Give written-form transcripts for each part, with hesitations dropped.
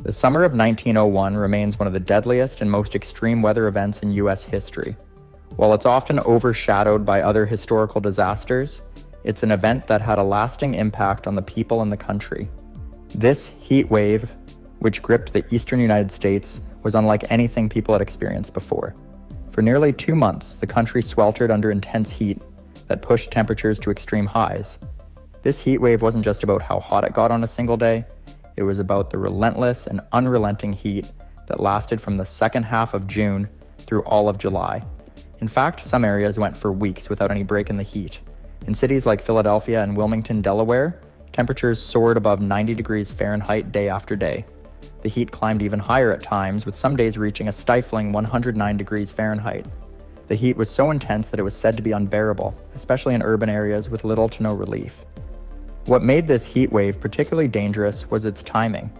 The summer of 1901 remains one of the deadliest and most extreme weather events in U.S. history. While it's often overshadowed by other historical disasters, it's an event that had a lasting impact on the people in the country. This heat wave, which gripped the eastern United States, was unlike anything people had experienced before. For nearly 2 months, the country sweltered under intense heat that pushed temperatures to extreme highs. This heat wave wasn't just about how hot it got on a single day, it was about the relentless and unrelenting heat that lasted from the second half of June through all of July. In fact, some areas went for weeks without any break in the heat. In cities like Philadelphia and Wilmington, Delaware, temperatures soared above 90 degrees Fahrenheit day after day. The heat climbed even higher at times, with some days reaching a stifling 109 degrees Fahrenheit. The heat was so intense that it was said to be unbearable, especially in urban areas with little to no relief. What made this heat wave particularly dangerous was its timing.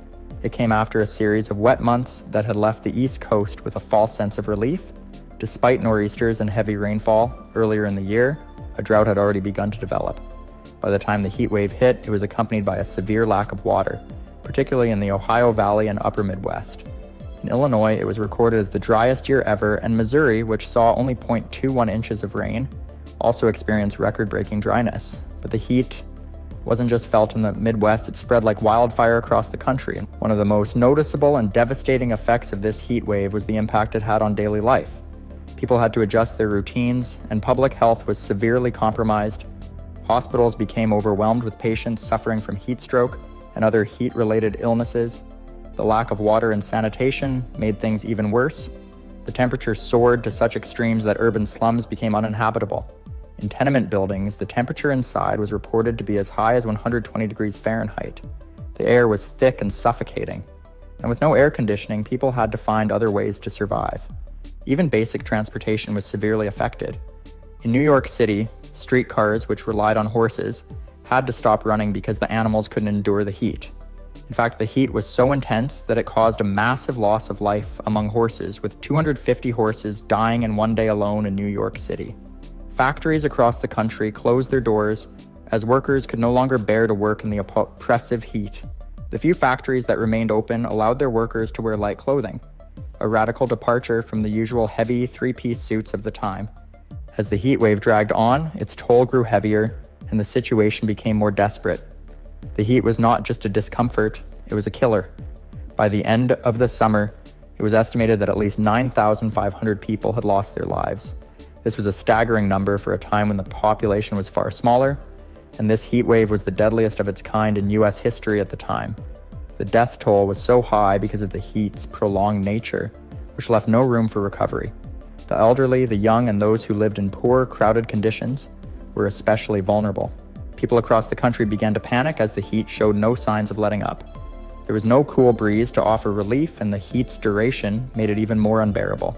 It came after a series of wet months that had left the East Coast with a false sense of relief. Despite nor'easters and heavy rainfall earlier in the year, a drought had already begun to develop. By the time the heat wave hit, it was accompanied by a severe lack of water, particularly in the Ohio Valley and upper Midwest. In Illinois, it was recorded as the driest year ever, and Missouri, which saw only 0.21 inches of rain, also experienced record-breaking dryness. But the heat wasn't just felt in the Midwest, it spread like wildfire across the country. One of the most noticeable and devastating effects of this heat wave was the impact it had on daily life. People had to adjust their routines, and public health was severely compromised. Hospitals became overwhelmed with patients suffering from heat stroke and other heat-related illnesses. The lack of water and sanitation made things even worse. The temperature soared to such extremes that urban slums became uninhabitable. In tenement buildings, the temperature inside was reported to be as high as 120 degrees Fahrenheit. The air was thick and suffocating, and with no air conditioning, people had to find other ways to survive. Even basic transportation was severely affected. In New York City, streetcars, which relied on horses, had to stop running because the animals couldn't endure the heat. In fact, the heat was so intense that it caused a massive loss of life among horses, with 250 horses dying in one day alone in New York City. Factories across the country closed their doors as workers could no longer bear to work in the oppressive heat. The few factories that remained open allowed their workers to wear light clothing, a radical departure from the usual heavy three-piece suits of the time. As the heat wave dragged on, its toll grew heavier, and the situation became more desperate. The heat was not just a discomfort, it was a killer. By the end of the summer, it was estimated that at least 9,500 people had lost their lives. This was a staggering number for a time when the population was far smaller, and this heat wave was the deadliest of its kind in U.S. history at the time. The death toll was so high because of the heat's prolonged nature, which left no room for recovery. The elderly, the young, and those who lived in poor, crowded conditions were especially vulnerable. People across the country began to panic as the heat showed no signs of letting up. There was no cool breeze to offer relief, and the heat's duration made it even more unbearable.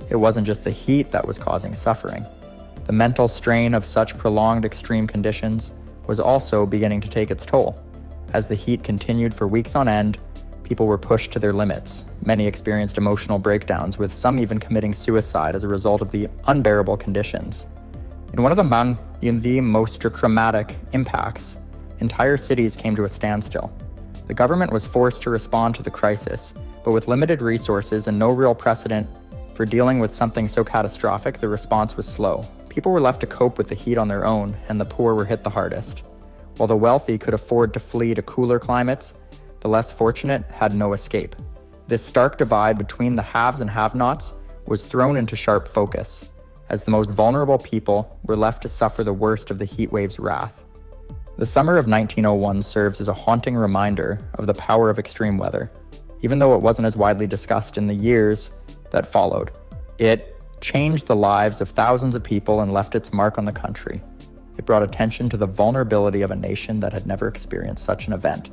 It wasn't just the heat that was causing suffering. The mental strain of such prolonged extreme conditions was also beginning to take its toll. As the heat continued for weeks on end, people were pushed to their limits. Many experienced emotional breakdowns, with some even committing suicide as a result of the unbearable conditions. In one of the most dramatic impacts, entire cities came to a standstill. The government was forced to respond to the crisis, but with limited resources and no real precedent for dealing with something so catastrophic, the response was slow. People were left to cope with the heat on their own, and the poor were hit the hardest. While the wealthy could afford to flee to cooler climates, the less fortunate had no escape. This stark divide between the haves and have-nots was thrown into sharp focus, as the most vulnerable people were left to suffer the worst of the heat wave's wrath. The summer of 1901 serves as a haunting reminder of the power of extreme weather. Even though it wasn't as widely discussed in the years that followed, it changed the lives of thousands of people and left its mark on the country. It brought attention to the vulnerability of a nation that had never experienced such an event,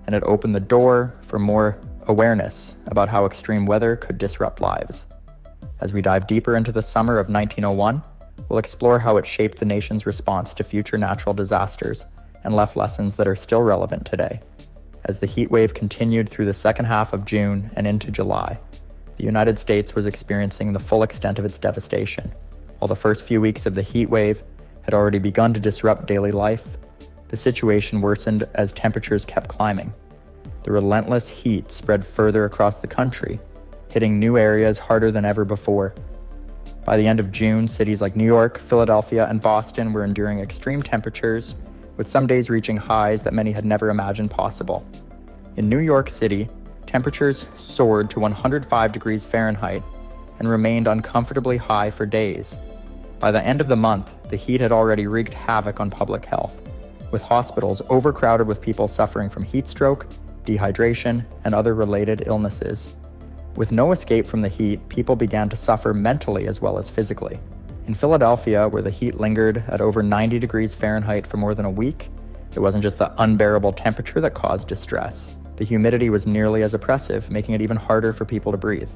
and it opened the door for more awareness about how extreme weather could disrupt lives. As we dive deeper into the summer of 1901, we'll explore how it shaped the nation's response to future natural disasters and left lessons that are still relevant today. As the heat wave continued through the second half of June and into July, the United States was experiencing the full extent of its devastation. While the first few weeks of the heat wave had already begun to disrupt daily life, the situation worsened as temperatures kept climbing. The relentless heat spread further across the country, hitting new areas harder than ever before. By the end of June, cities like New York, Philadelphia, and Boston were enduring extreme temperatures, with some days reaching highs that many had never imagined possible. In New York City, temperatures soared to 105 degrees Fahrenheit and remained uncomfortably high for days. By the end of the month, the heat had already wreaked havoc on public health, with hospitals overcrowded with people suffering from heat stroke, dehydration, and other related illnesses. With no escape from the heat, people began to suffer mentally as well as physically. In Philadelphia, where the heat lingered at over 90 degrees Fahrenheit for more than a week, it wasn't just the unbearable temperature that caused distress. The humidity was nearly as oppressive, making it even harder for people to breathe.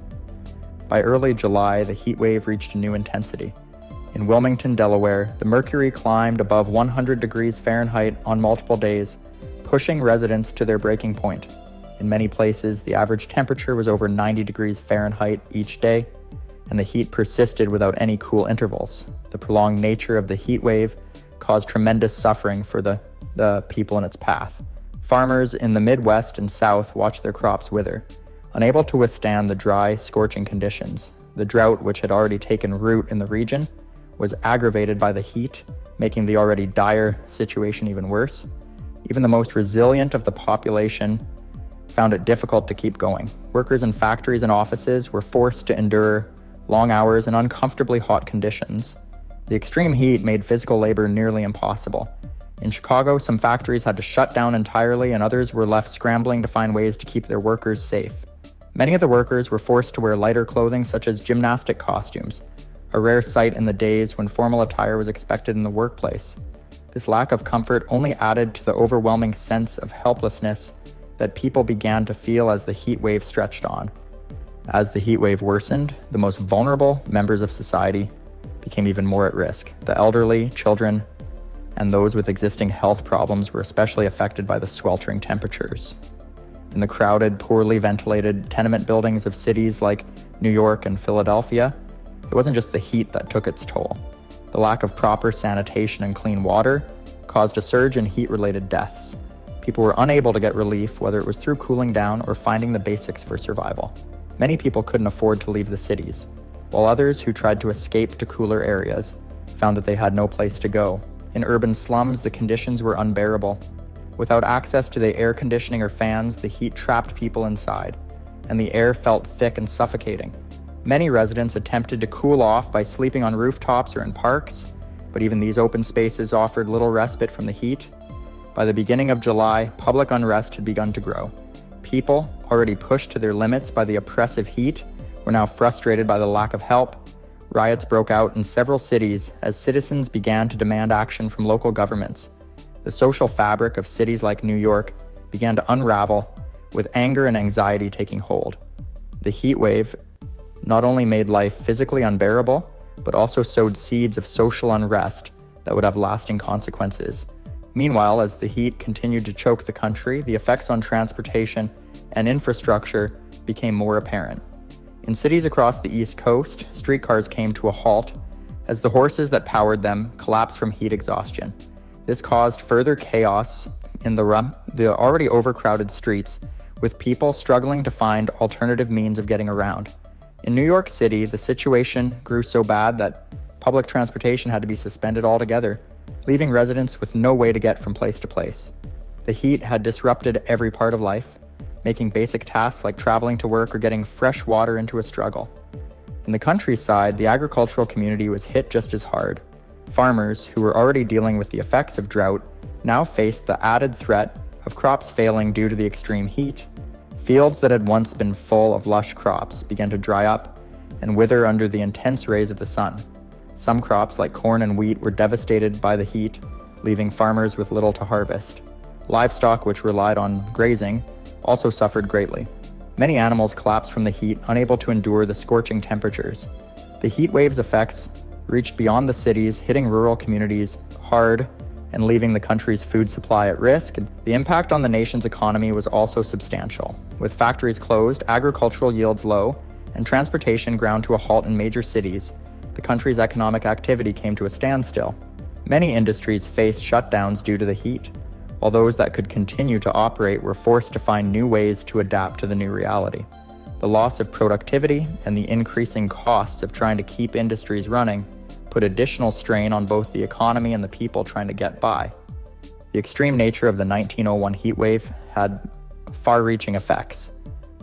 By early July, the heat wave reached a new intensity. In Wilmington, Delaware, the mercury climbed above 100 degrees Fahrenheit on multiple days, pushing residents to their breaking point. In many places, the average temperature was over 90 degrees Fahrenheit each day, and the heat persisted without any cool intervals. The prolonged nature of the heat wave caused tremendous suffering for the people in its path. Farmers in the Midwest and South watched their crops wither, unable to withstand the dry, scorching conditions. The drought, which had already taken root in the region, was aggravated by the heat, making the already dire situation even worse. Even the most resilient of the population found it difficult to keep going. Workers in factories and offices were forced to endure long hours in uncomfortably hot conditions. The extreme heat made physical labor nearly impossible. In Chicago, some factories had to shut down entirely, and others were left scrambling to find ways to keep their workers safe. Many of the workers were forced to wear lighter clothing, such as gymnastic costumes, a rare sight in the days when formal attire was expected in the workplace. This lack of comfort only added to the overwhelming sense of helplessness that people began to feel as the heat wave stretched on. As the heat wave worsened, the most vulnerable members of society became even more at risk. The elderly, children, and those with existing health problems were especially affected by the sweltering temperatures. In the crowded, poorly ventilated tenement buildings of cities like New York and Philadelphia, it wasn't just the heat that took its toll. The lack of proper sanitation and clean water caused a surge in heat-related deaths. People were unable to get relief, whether it was through cooling down or finding the basics for survival. Many people couldn't afford to leave the cities, while others who tried to escape to cooler areas found that they had no place to go. In urban slums, the conditions were unbearable. Without access to the air conditioning or fans, the heat trapped people inside, and the air felt thick and suffocating. Many residents attempted to cool off by sleeping on rooftops or in parks, but even these open spaces offered little respite from the heat. By the beginning of July, public unrest had begun to grow. People, already pushed to their limits by the oppressive heat, were now frustrated by the lack of help. Riots broke out in several cities as citizens began to demand action from local governments. The social fabric of cities like New York began to unravel, with anger and anxiety taking hold. The heat wave not only made life physically unbearable, but also sowed seeds of social unrest that would have lasting consequences. Meanwhile, as the heat continued to choke the country, the effects on transportation and infrastructure became more apparent. In cities across the East Coast, streetcars came to a halt as the horses that powered them collapsed from heat exhaustion. This caused further chaos in the already overcrowded streets, with people struggling to find alternative means of getting around. In New York City, the situation grew so bad that public transportation had to be suspended altogether, leaving residents with no way to get from place to place. The heat had disrupted every part of life, making basic tasks like traveling to work or getting fresh water into a struggle. In the countryside, the agricultural community was hit just as hard. Farmers, who were already dealing with the effects of drought, now faced the added threat of crops failing due to the extreme heat. Fields that had once been full of lush crops began to dry up and wither under the intense rays of the sun. Some crops, like corn and wheat, were devastated by the heat, leaving farmers with little to harvest. Livestock, which relied on grazing, also suffered greatly. Many animals collapsed from the heat, unable to endure the scorching temperatures. The heat wave's effects reached beyond the cities, hitting rural communities hard and leaving the country's food supply at risk. The impact on the nation's economy was also substantial. With factories closed, agricultural yields low, and transportation ground to a halt in major cities, the country's economic activity came to a standstill. Many industries faced shutdowns due to the heat. while those that could continue to operate were forced to find new ways to adapt to the new reality. The loss of productivity and the increasing costs of trying to keep industries running put additional strain on both the economy and the people trying to get by. The extreme nature of the 1901 heatwave had far-reaching effects,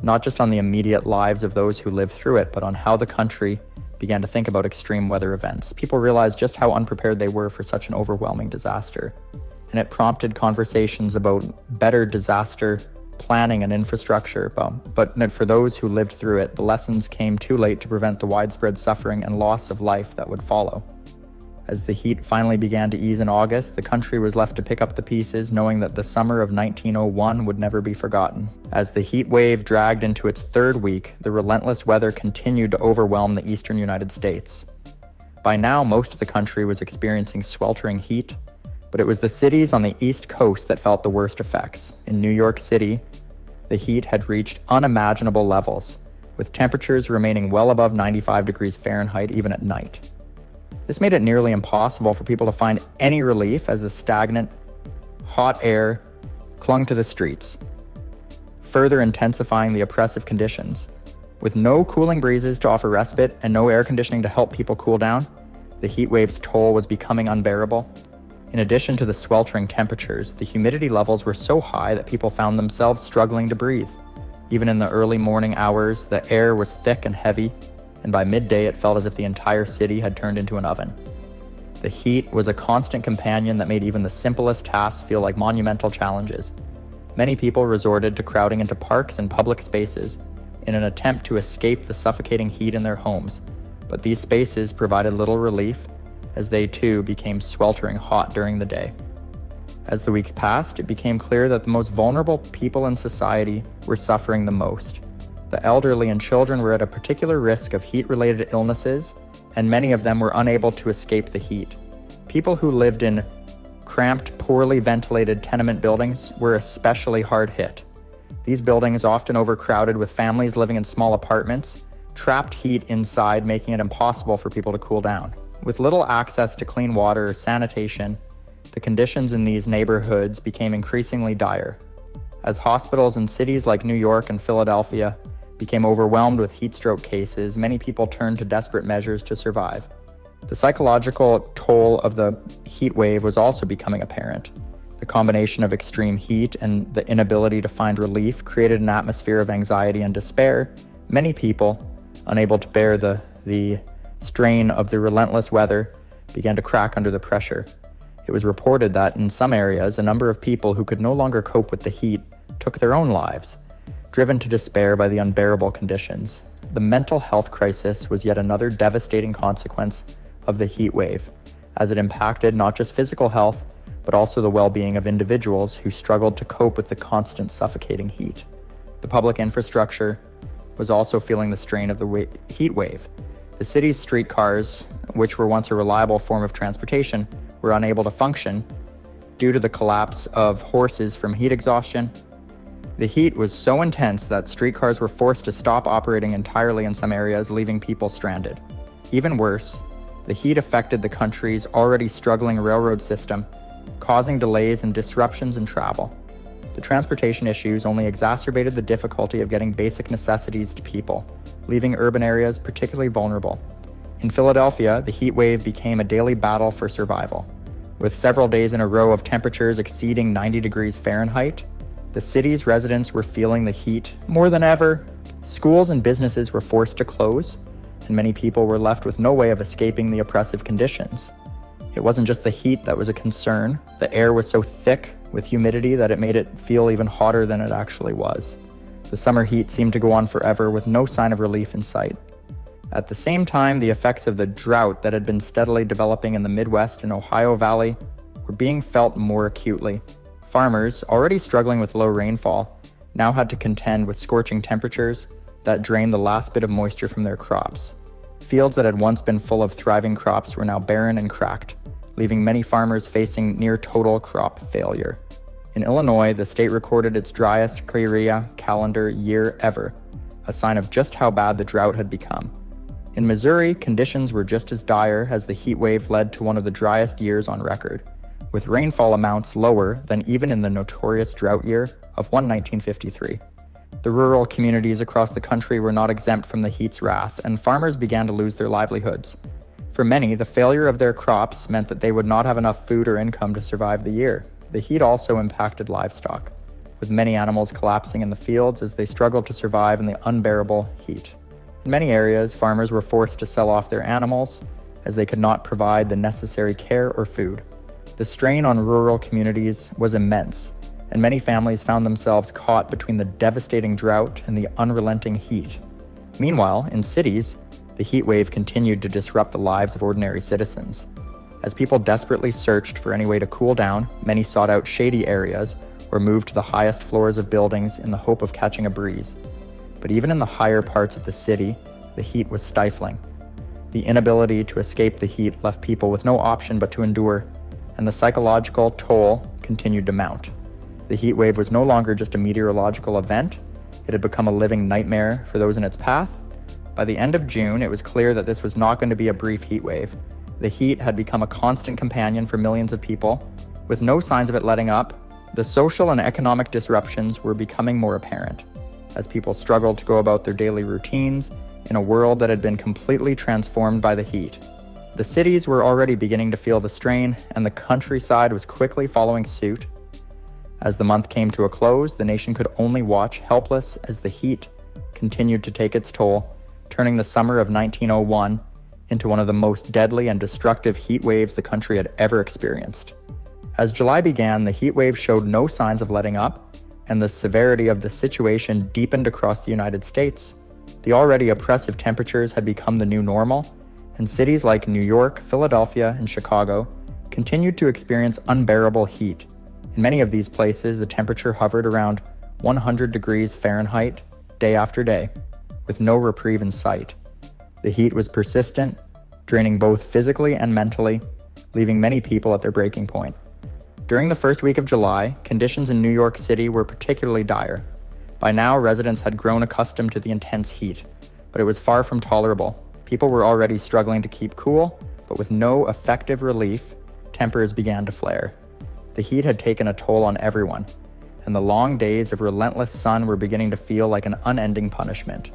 not just on the immediate lives of those who lived through it, but on how the country began to think about extreme weather events. People realized just how unprepared they were for such an overwhelming disaster, and it prompted conversations about better disaster planning and infrastructure. But for those who lived through it, the lessons came too late to prevent the widespread suffering and loss of life that would follow. As the heat finally began to ease in August, the country was left to pick up the pieces, knowing that the summer of 1901 would never be forgotten. As the heat wave dragged into its third week, the relentless weather continued to overwhelm the eastern United States. By now, most of the country was experiencing sweltering heat, but it was the cities on the East Coast that felt the worst effects. In New York City, the heat had reached unimaginable levels, with temperatures remaining well above 95 degrees Fahrenheit even at night. This made it nearly impossible for people to find any relief as the stagnant, hot air clung to the streets, further intensifying the oppressive conditions. With no cooling breezes to offer respite and no air conditioning to help people cool down, the heat wave's toll was becoming unbearable. In addition to the sweltering temperatures, the humidity levels were so high that people found themselves struggling to breathe. Even in the early morning hours, the air was thick and heavy, and by midday it felt as if the entire city had turned into an oven. The heat was a constant companion that made even the simplest tasks feel like monumental challenges. Many people resorted to crowding into parks and public spaces in an attempt to escape the suffocating heat in their homes, but these spaces provided little relief as they too became sweltering hot during the day. As the weeks passed, it became clear that the most vulnerable people in society were suffering the most. The elderly and children were at a particular risk of heat-related illnesses, and many of them were unable to escape the heat. People who lived in cramped, poorly ventilated tenement buildings were especially hard hit. These buildings, often overcrowded with families living in small apartments, trapped heat inside, making it impossible for people to cool down. With little access to clean water or sanitation, the conditions in these neighborhoods became increasingly dire. As hospitals in cities like New York and Philadelphia became overwhelmed with heat stroke cases, many people turned to desperate measures to survive. The psychological toll of the heat wave was also becoming apparent. The combination of extreme heat and the inability to find relief created an atmosphere of anxiety and despair. Many people, unable to bear the strain of the relentless weather, began to crack under the pressure. It was reported that in some areas, a number of people who could no longer cope with the heat took their own lives, driven to despair by the unbearable conditions. The mental health crisis was yet another devastating consequence of the heat wave, as it impacted not just physical health, but also the well-being of individuals who struggled to cope with the constant suffocating heat. The public infrastructure was also feeling the strain of the heat wave. The city's streetcars, which were once a reliable form of transportation, were unable to function due to the collapse of horses from heat exhaustion. The heat was so intense that streetcars were forced to stop operating entirely in some areas, leaving people stranded. Even worse, the heat affected the country's already struggling railroad system, causing delays and disruptions in travel. The transportation issues only exacerbated the difficulty of getting basic necessities to people, leaving urban areas particularly vulnerable. In Philadelphia, the heat wave became a daily battle for survival. With several days in a row of temperatures exceeding 90 degrees Fahrenheit, the city's residents were feeling the heat more than ever. Schools and businesses were forced to close, and many people were left with no way of escaping the oppressive conditions. It wasn't just the heat that was a concern. The air was so thick with humidity that it made it feel even hotter than it actually was. The summer heat seemed to go on forever with no sign of relief in sight. At the same time, the effects of the drought that had been steadily developing in the Midwest and Ohio Valley were being felt more acutely. Farmers, already struggling with low rainfall, now had to contend with scorching temperatures that drained the last bit of moisture from their crops. Fields that had once been full of thriving crops were now barren and cracked, leaving many farmers facing near total crop failure. In Illinois, the state recorded its driest Kyrria calendar year ever, a sign of just how bad the drought had become. In Missouri, conditions were just as dire as the heat wave led to one of the driest years on record. with rainfall amounts lower than even in the notorious drought year of 1953. The rural communities across the country were not exempt from the heat's wrath, and farmers began to lose their livelihoods. For many, the failure of their crops meant that they would not have enough food or income to survive the year. The heat also impacted livestock, with many animals collapsing in the fields as they struggled to survive in the unbearable heat. In many areas, farmers were forced to sell off their animals as they could not provide the necessary care or food. The strain on rural communities was immense, and many families found themselves caught between the devastating drought and the unrelenting heat. Meanwhile, in cities, the heat wave continued to disrupt the lives of ordinary citizens. As people desperately searched for any way to cool down, many sought out shady areas or moved to the highest floors of buildings in the hope of catching a breeze. But even in the higher parts of the city, the heat was stifling. The inability to escape the heat left people with no option but to endure, and the psychological toll continued to mount. The heat wave was no longer just a meteorological event, it had become a living nightmare for those in its path. By the end of June, it was clear that this was not going to be a brief heat wave. The heat had become a constant companion for millions of people. With no signs of it letting up, the social and economic disruptions were becoming more apparent, as people struggled to go about their daily routines in a world that had been completely transformed by the heat. The cities were already beginning to feel the strain, and the countryside was quickly following suit. As the month came to a close, the nation could only watch helpless as the heat continued to take its toll, turning the summer of 1901 into one of the most deadly and destructive heat waves the country had ever experienced. As July began, the heat wave showed no signs of letting up, and the severity of the situation deepened across the United States. The already oppressive temperatures had become the new normal, and cities like New York, Philadelphia, and Chicago continued to experience unbearable heat. In many of these places, the temperature hovered around 100 degrees Fahrenheit day after day, with no reprieve in sight. The heat was persistent, draining both physically and mentally, leaving many people at their breaking point. During the first week of July, conditions in New York City were particularly dire. By now, residents had grown accustomed to the intense heat, but it was far from tolerable. People were already struggling to keep cool, but with no effective relief, tempers began to flare. The heat had taken a toll on everyone, and the long days of relentless sun were beginning to feel like an unending punishment.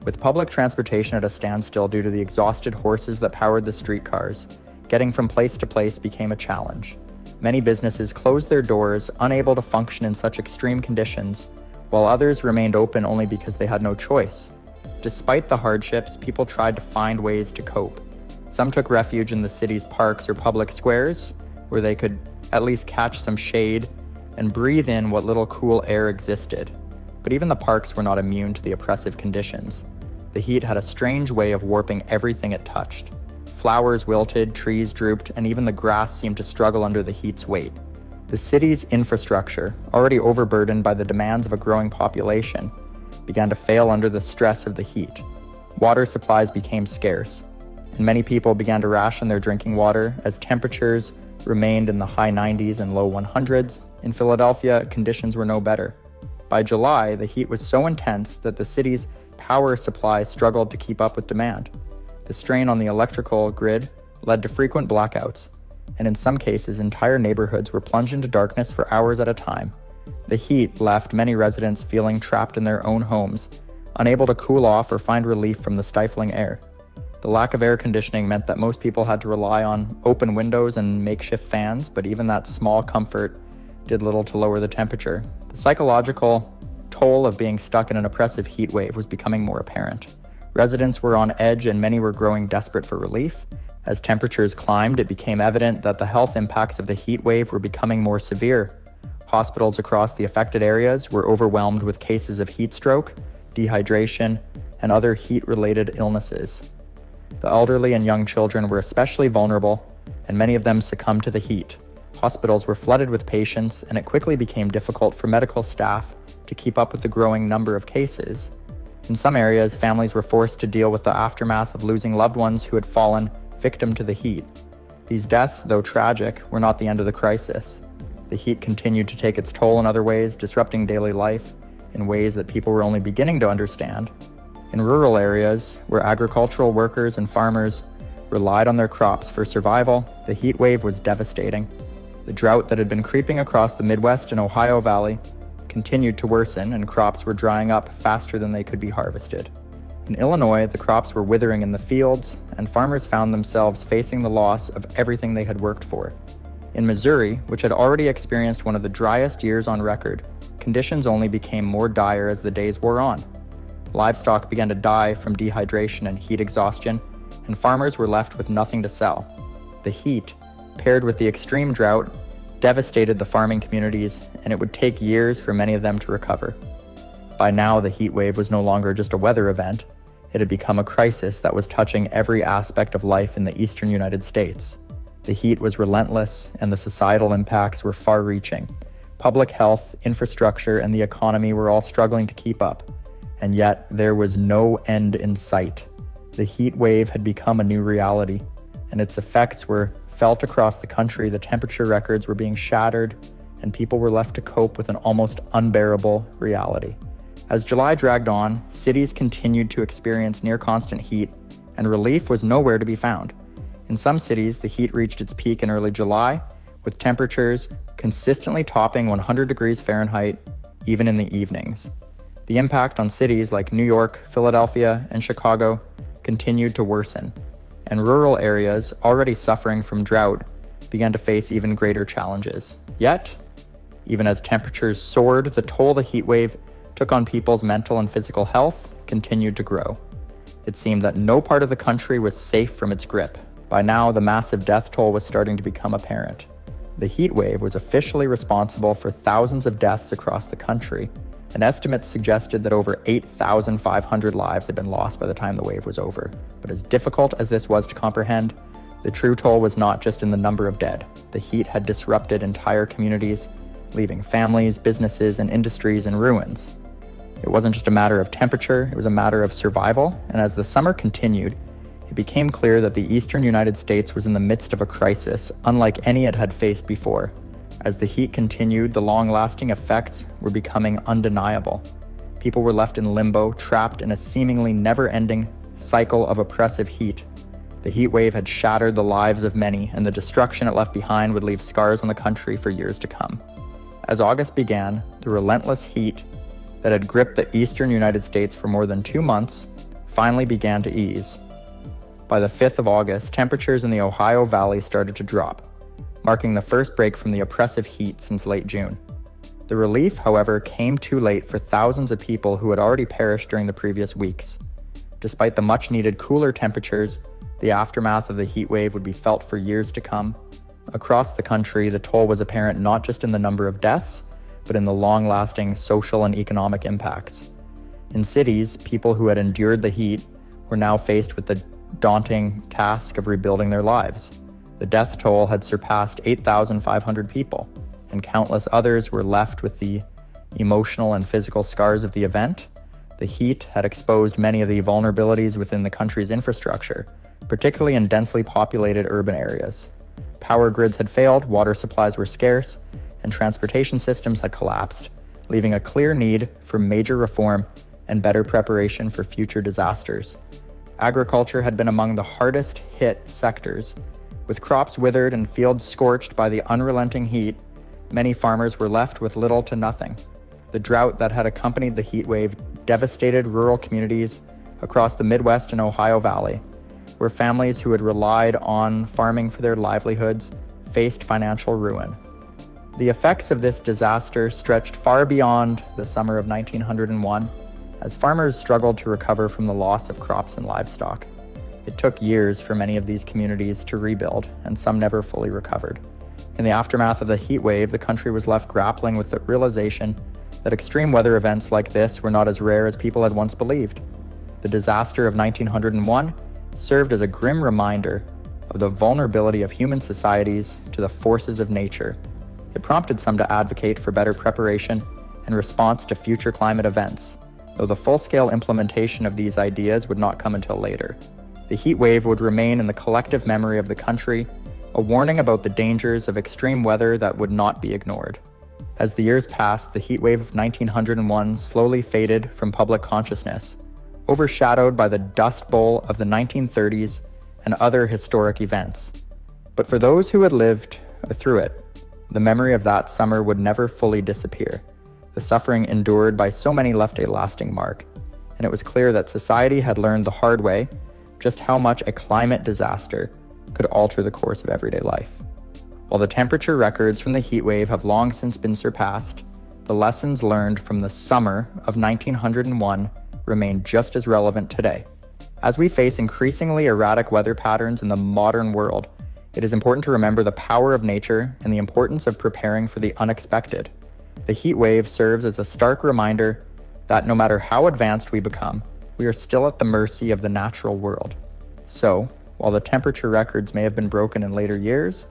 With public transportation at a standstill due to the exhausted horses that powered the streetcars, getting from place to place became a challenge. Many businesses closed their doors, unable to function in such extreme conditions, while others remained open only because they had no choice. Despite the hardships, people tried to find ways to cope. Some took refuge in the city's parks or public squares, where they could at least catch some shade and breathe in what little cool air existed. But even the parks were not immune to the oppressive conditions. The heat had a strange way of warping everything it touched. Flowers wilted, trees drooped, and even the grass seemed to struggle under the heat's weight. The city's infrastructure, already overburdened by the demands of a growing population, began to fail under the stress of the heat. Water supplies became scarce, and many people began to ration their drinking water as temperatures remained in the high 90s and low 100s. In Philadelphia, conditions were no better. By July, the heat was so intense that the city's power supply struggled to keep up with demand. The strain on the electrical grid led to frequent blackouts, and in some cases, entire neighborhoods were plunged into darkness for hours at a time. The heat left many residents feeling trapped in their own homes, unable to cool off or find relief from the stifling air. The lack of air conditioning meant that most people had to rely on open windows and makeshift fans, but even that small comfort did little to lower the temperature. The psychological toll of being stuck in an oppressive heat wave was becoming more apparent. Residents were on edge and many were growing desperate for relief. As temperatures climbed, it became evident that the health impacts of the heat wave were becoming more severe. Hospitals across the affected areas were overwhelmed with cases of heat stroke, dehydration, and other heat-related illnesses. The elderly and young children were especially vulnerable, and many of them succumbed to the heat. Hospitals were flooded with patients, and it quickly became difficult for medical staff to keep up with the growing number of cases. In some areas, families were forced to deal with the aftermath of losing loved ones who had fallen victim to the heat. These deaths, though tragic, were not the end of the crisis. The heat continued to take its toll in other ways, disrupting daily life in ways that people were only beginning to understand. In rural areas, where agricultural workers and farmers relied on their crops for survival, the heat wave was devastating. The drought that had been creeping across the Midwest and Ohio Valley continued to worsen, and crops were drying up faster than they could be harvested. In Illinois, the crops were withering in the fields, and farmers found themselves facing the loss of everything they had worked for. In Missouri, which had already experienced one of the driest years on record, conditions only became more dire as the days wore on. Livestock began to die from dehydration and heat exhaustion, and farmers were left with nothing to sell. The heat, paired with the extreme drought, devastated the farming communities, and it would take years for many of them to recover. By now, the heat wave was no longer just a weather event. It had become a crisis that was touching every aspect of life in the eastern United States. The heat was relentless, and the societal impacts were far-reaching. Public health, infrastructure, and the economy were all struggling to keep up. And yet, there was no end in sight. The heat wave had become a new reality, and its effects were felt across the country. The temperature records were being shattered, and people were left to cope with an almost unbearable reality. As July dragged on, cities continued to experience near-constant heat, and relief was nowhere to be found. In some cities, the heat reached its peak in early July, with temperatures consistently topping 100 degrees Fahrenheit, even in the evenings. The impact on cities like New York, Philadelphia, and Chicago continued to worsen, and rural areas already suffering from drought began to face even greater challenges. Yet, even as temperatures soared, the toll the heat wave took on people's mental and physical health continued to grow. It seemed that no part of the country was safe from its grip. By now, the massive death toll was starting to become apparent. The heat wave was officially responsible for thousands of deaths across the country, and estimates suggested that over 8,500 lives had been lost by the time the wave was over. But as difficult as this was to comprehend, the true toll was not just in the number of dead. The heat had disrupted entire communities, leaving families, businesses, and industries in ruins. It wasn't just a matter of temperature, it was a matter of survival, and as the summer continued, it became clear that the eastern United States was in the midst of a crisis unlike any it had faced before. As the heat continued, the long-lasting effects were becoming undeniable. People were left in limbo, trapped in a seemingly never-ending cycle of oppressive heat. The heat wave had shattered the lives of many, and the destruction it left behind would leave scars on the country for years to come. As August began, the relentless heat that had gripped the eastern United States for more than 2 months finally began to ease. By the 5th of August, temperatures in the Ohio Valley started to drop, marking the first break from the oppressive heat since late June. The relief, however, came too late for thousands of people who had already perished during the previous weeks. Despite the much-needed cooler temperatures, the aftermath of the heat wave would be felt for years to come. Across the country, the toll was apparent not just in the number of deaths, but in the long-lasting social and economic impacts. In cities, people who had endured the heat were now faced with the daunting task of rebuilding their lives. The death toll had surpassed 8,500 people, and countless others were left with the emotional and physical scars of the event. The heat had exposed many of the vulnerabilities within the country's infrastructure, particularly in densely populated urban areas. Power grids had failed, water supplies were scarce, and transportation systems had collapsed, leaving a clear need for major reform and better preparation for future disasters. Agriculture had been among the hardest hit sectors. With crops withered and fields scorched by the unrelenting heat, many farmers were left with little to nothing. The drought that had accompanied the heat wave devastated rural communities across the Midwest and Ohio Valley, where families who had relied on farming for their livelihoods faced financial ruin. The effects of this disaster stretched far beyond the summer of 1901, as farmers struggled to recover from the loss of crops and livestock. It took years for many of these communities to rebuild, and some never fully recovered. In the aftermath of the heat wave, the country was left grappling with the realization that extreme weather events like this were not as rare as people had once believed. The disaster of 1901 served as a grim reminder of the vulnerability of human societies to the forces of nature. It prompted some to advocate for better preparation and response to future climate events, though the full-scale implementation of these ideas would not come until later. The heat wave would remain in the collective memory of the country, a warning about the dangers of extreme weather that would not be ignored. As the years passed, the heat wave of 1901 slowly faded from public consciousness, overshadowed by the Dust Bowl of the 1930s and other historic events. But for those who had lived through it, The memory of that summer would never fully disappear. The suffering endured by so many left a lasting mark, and it was clear that society had learned the hard way just how much a climate disaster could alter the course of everyday life. While the temperature records from the heatwave have long since been surpassed, the lessons learned from the summer of 1901 remain just as relevant today. As we face increasingly erratic weather patterns in the modern world, it is important to remember the power of nature and the importance of preparing for the unexpected. The heatwave serves as a stark reminder that no matter how advanced we become, we are still at the mercy of the natural world. So, while the temperature records may have been broken in later years,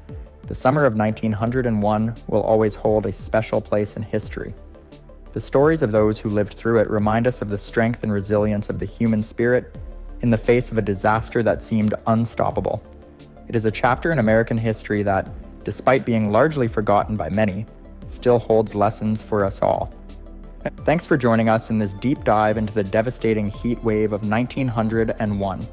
the summer of 1901 will always hold a special place in history. The stories of those who lived through it remind us of the strength and resilience of the human spirit in the face of a disaster that seemed unstoppable. It is a chapter in American history that, despite being largely forgotten by many, still holds lessons for us all. Thanks for joining us in this deep dive into the devastating heat wave of 1901.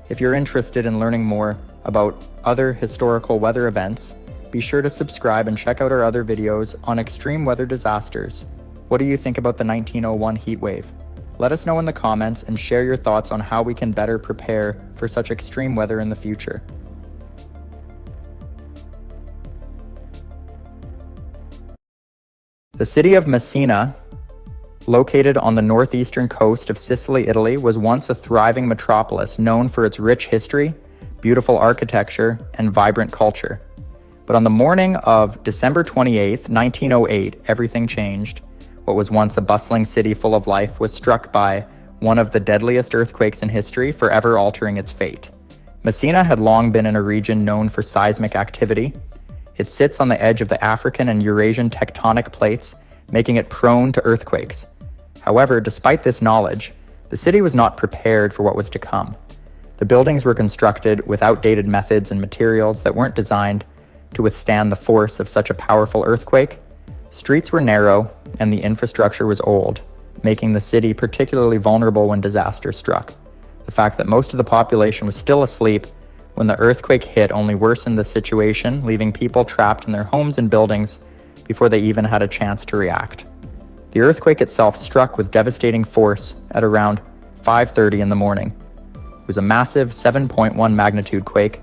If you're interested in learning more about other historical weather events, be sure to subscribe and check out our other videos on extreme weather disasters. What do you think about the 1901 heat wave? Let us know in the comments and share your thoughts on how we can better prepare for such extreme weather in the future. The city of Messina, located on the northeastern coast of Sicily, Italy, was once a thriving metropolis known for its rich history, beautiful architecture, and vibrant culture. But on the morning of December 28, 1908, everything changed. What was once a bustling city full of life was struck by one of the deadliest earthquakes in history, forever altering its fate. Messina had long been in a region known for seismic activity. It sits on the edge of the African and Eurasian tectonic plates, making it prone to earthquakes. However, despite this knowledge, the city was not prepared for what was to come. The buildings were constructed with outdated methods and materials that weren't designed to withstand the force of such a powerful earthquake. Streets were narrow, and the infrastructure was old, making the city particularly vulnerable when disaster struck. The fact that most of the population was still asleep when the earthquake hit only worsened the situation, leaving people trapped in their homes and buildings before they even had a chance to react. The earthquake itself struck with devastating force at around 5:30 in the morning. It was a massive 7.1 magnitude quake,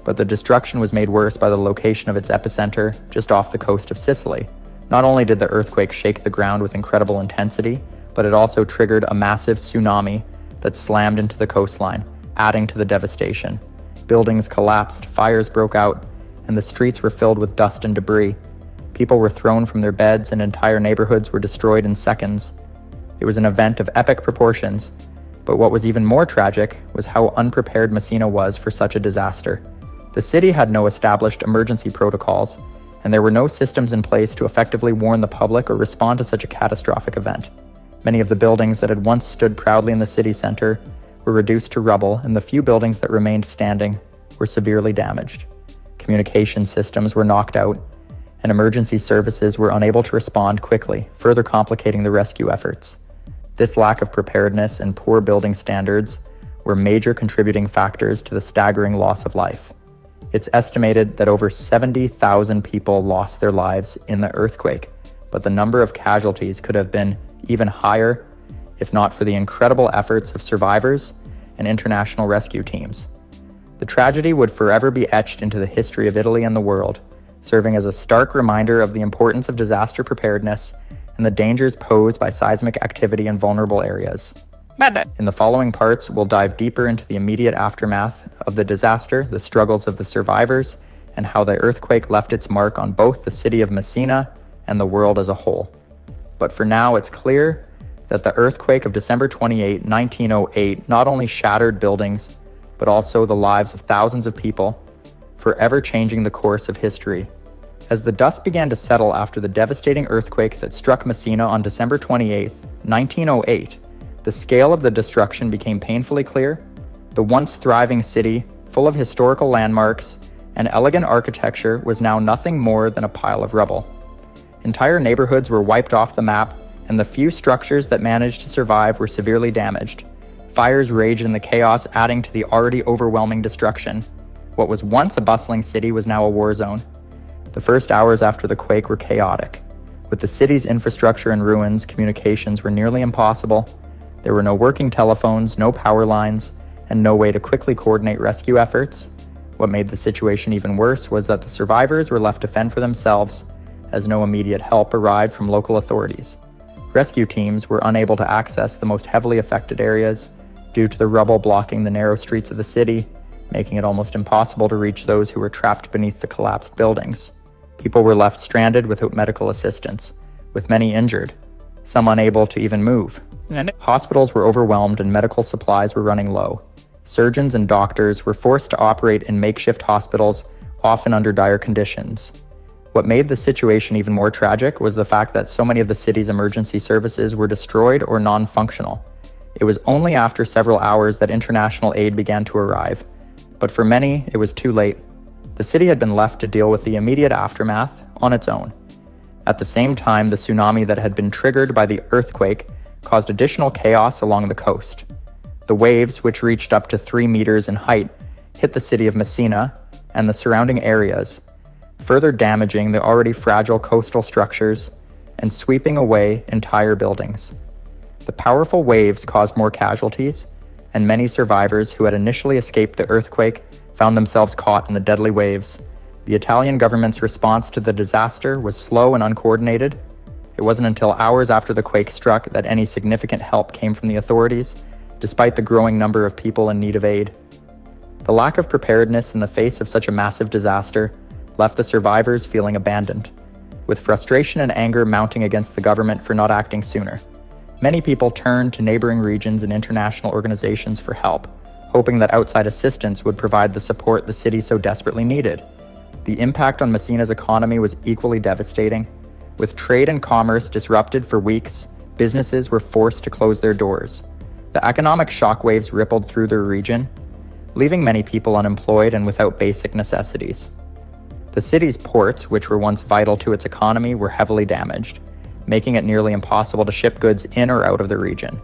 but the destruction was made worse by the location of its epicenter just off the coast of Sicily. Not only did the earthquake shake the ground with incredible intensity, but it also triggered a massive tsunami that slammed into the coastline, adding to the devastation. Buildings collapsed, fires broke out, and the streets were filled with dust and debris. People were thrown from their beds and entire neighborhoods were destroyed in seconds. It was an event of epic proportions, but what was even more tragic was how unprepared Messina was for such a disaster. The city had no established emergency protocols, and there were no systems in place to effectively warn the public or respond to such a catastrophic event. Many of the buildings that had once stood proudly in the city center were reduced to rubble, and the few buildings that remained standing were severely damaged. Communication systems were knocked out, and emergency services were unable to respond quickly, further complicating the rescue efforts. This lack of preparedness and poor building standards were major contributing factors to the staggering loss of life. It's estimated that over 70,000 people lost their lives in the earthquake, but the number of casualties could have been even higher if not for the incredible efforts of survivors and international rescue teams. The tragedy would forever be etched into the history of Italy and the world, serving as a stark reminder of the importance of disaster preparedness and the dangers posed by seismic activity in vulnerable areas. In the following parts, we'll dive deeper into the immediate aftermath of the disaster, the struggles of the survivors, and how the earthquake left its mark on both the city of Messina and the world as a whole. But for now, it's clear that the earthquake of December 28, 1908 not only shattered buildings, but also the lives of thousands of people, forever changing the course of history. As the dust began to settle after the devastating earthquake that struck Messina on December 28, 1908, the scale of the destruction became painfully clear. The once thriving city, full of historical landmarks and elegant architecture, was now nothing more than a pile of rubble. Entire neighborhoods were wiped off the map, and the few structures that managed to survive were severely damaged. Fires raged in the chaos, adding to the already overwhelming destruction. What was once a bustling city was now a war zone. The first hours after the quake were chaotic. With the city's infrastructure in ruins, communications were nearly impossible. There were no working telephones, no power lines, and no way to quickly coordinate rescue efforts. What made the situation even worse was that the survivors were left to fend for themselves, as no immediate help arrived from local authorities. Rescue teams were unable to access the most heavily affected areas due to the rubble blocking the narrow streets of the city, making it almost impossible to reach those who were trapped beneath the collapsed buildings. People were left stranded without medical assistance, with many injured, some unable to even move. Hospitals were overwhelmed and medical supplies were running low. Surgeons and doctors were forced to operate in makeshift hospitals, often under dire conditions. What made the situation even more tragic was the fact that so many of the city's emergency services were destroyed or non-functional. It was only after several hours that international aid began to arrive, but for many, it was too late. The city had been left to deal with the immediate aftermath on its own. At the same time, the tsunami that had been triggered by the earthquake caused additional chaos along the coast. The waves, which reached up to 3 meters in height, hit the city of Messina and the surrounding areas, further damaging the already fragile coastal structures and sweeping away entire buildings. The powerful waves caused more casualties, and many survivors who had initially escaped the earthquake found themselves caught in the deadly waves. The Italian government's response to the disaster was slow and uncoordinated. It wasn't until hours after the quake struck that any significant help came from the authorities, despite the growing number of people in need of aid. The lack of preparedness in the face of such a massive disaster left the survivors feeling abandoned, with frustration and anger mounting against the government for not acting sooner. Many people turned to neighboring regions and international organizations for help, hoping that outside assistance would provide the support the city so desperately needed. The impact on Messina's economy was equally devastating. With trade and commerce disrupted for weeks, businesses were forced to close their doors. The economic shockwaves rippled through the region, leaving many people unemployed and without basic necessities. The city's ports, which were once vital to its economy, were heavily damaged, making it nearly impossible to ship goods in or out of the region.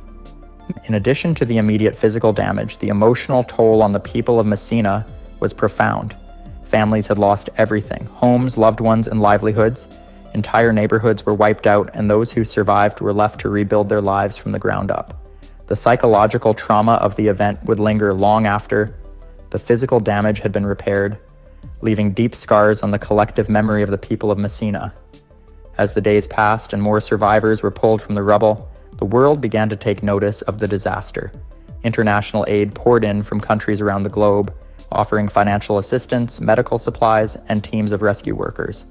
In addition to the immediate physical damage, the emotional toll on the people of Messina was profound. Families had lost everything: homes, loved ones, and livelihoods. Entire neighborhoods were wiped out, and those who survived were left to rebuild their lives from the ground up. The psychological trauma of the event would linger long after the physical damage had been repaired, leaving deep scars on the collective memory of the people of Messina. As the days passed and more survivors were pulled from the rubble, the world began to take notice of the disaster. International aid poured in from countries around the globe, offering financial assistance, medical supplies, and teams of rescue workers.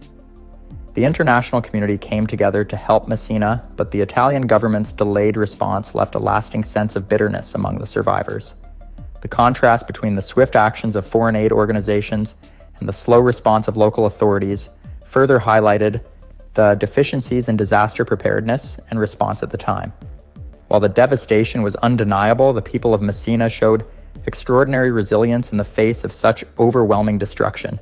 The international community came together to help Messina, but the Italian government's delayed response left a lasting sense of bitterness among the survivors. The contrast between the swift actions of foreign aid organizations and the slow response of local authorities further highlighted the deficiencies in disaster preparedness and response at the time. While the devastation was undeniable, the people of Messina showed extraordinary resilience in the face of such overwhelming destruction.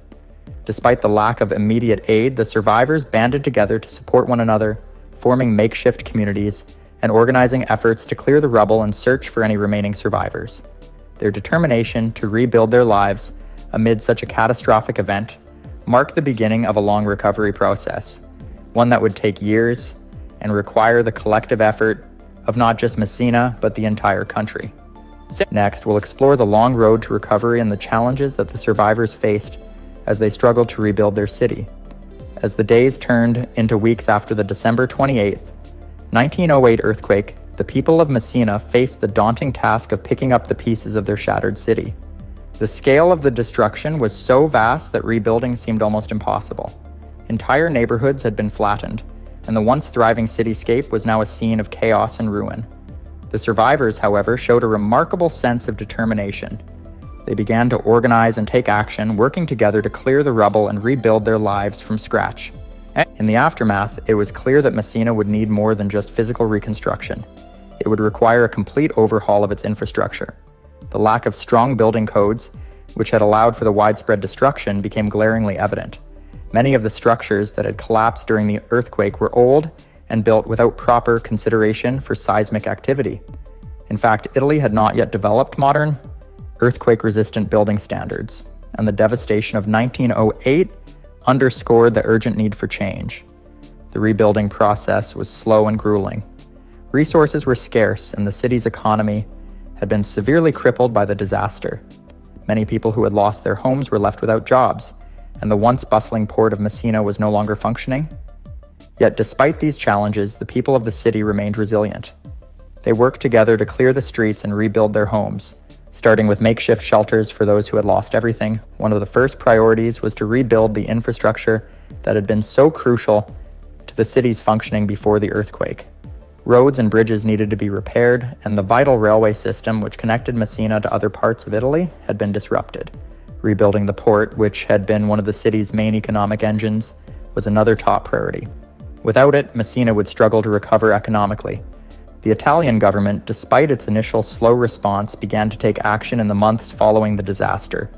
Despite the lack of immediate aid, the survivors banded together to support one another, forming makeshift communities and organizing efforts to clear the rubble and search for any remaining survivors. Their determination to rebuild their lives amid such a catastrophic event marked the beginning of a long recovery process, one that would take years and require the collective effort of not just Messina, but the entire country. Next, we'll explore the long road to recovery and the challenges that the survivors faced as they struggled to rebuild their city. As the days turned into weeks after the December 28th, 1908 earthquake, the people of Messina faced the daunting task of picking up the pieces of their shattered city. The scale of the destruction was so vast that rebuilding seemed almost impossible. Entire neighborhoods had been flattened, and the once thriving cityscape was now a scene of chaos and ruin. The survivors, however, showed a remarkable sense of determination. They began to organize and take action, working together to clear the rubble and rebuild their lives from scratch. In the aftermath, it was clear that Messina would need more than just physical reconstruction. It would require a complete overhaul of its infrastructure. The lack of strong building codes, which had allowed for the widespread destruction, became glaringly evident. Many of the structures that had collapsed during the earthquake were old and built without proper consideration for seismic activity. In fact, Italy had not yet developed modern, earthquake-resistant building standards, and the devastation of 1908 underscored the urgent need for change. The rebuilding process was slow and grueling. Resources were scarce, and the city's economy had been severely crippled by the disaster. Many people who had lost their homes were left without jobs, and the once bustling port of Messina was no longer functioning. Yet despite these challenges, the people of the city remained resilient. They worked together to clear the streets and rebuild their homes. Starting with makeshift shelters for those who had lost everything, one of the first priorities was to rebuild the infrastructure that had been so crucial to the city's functioning before the earthquake. Roads and bridges needed to be repaired, and the vital railway system which connected Messina to other parts of Italy had been disrupted. Rebuilding the port, which had been one of the city's main economic engines, was another top priority. Without it, Messina would struggle to recover economically. The Italian government, despite its initial slow response, began to take action in the months following the disaster.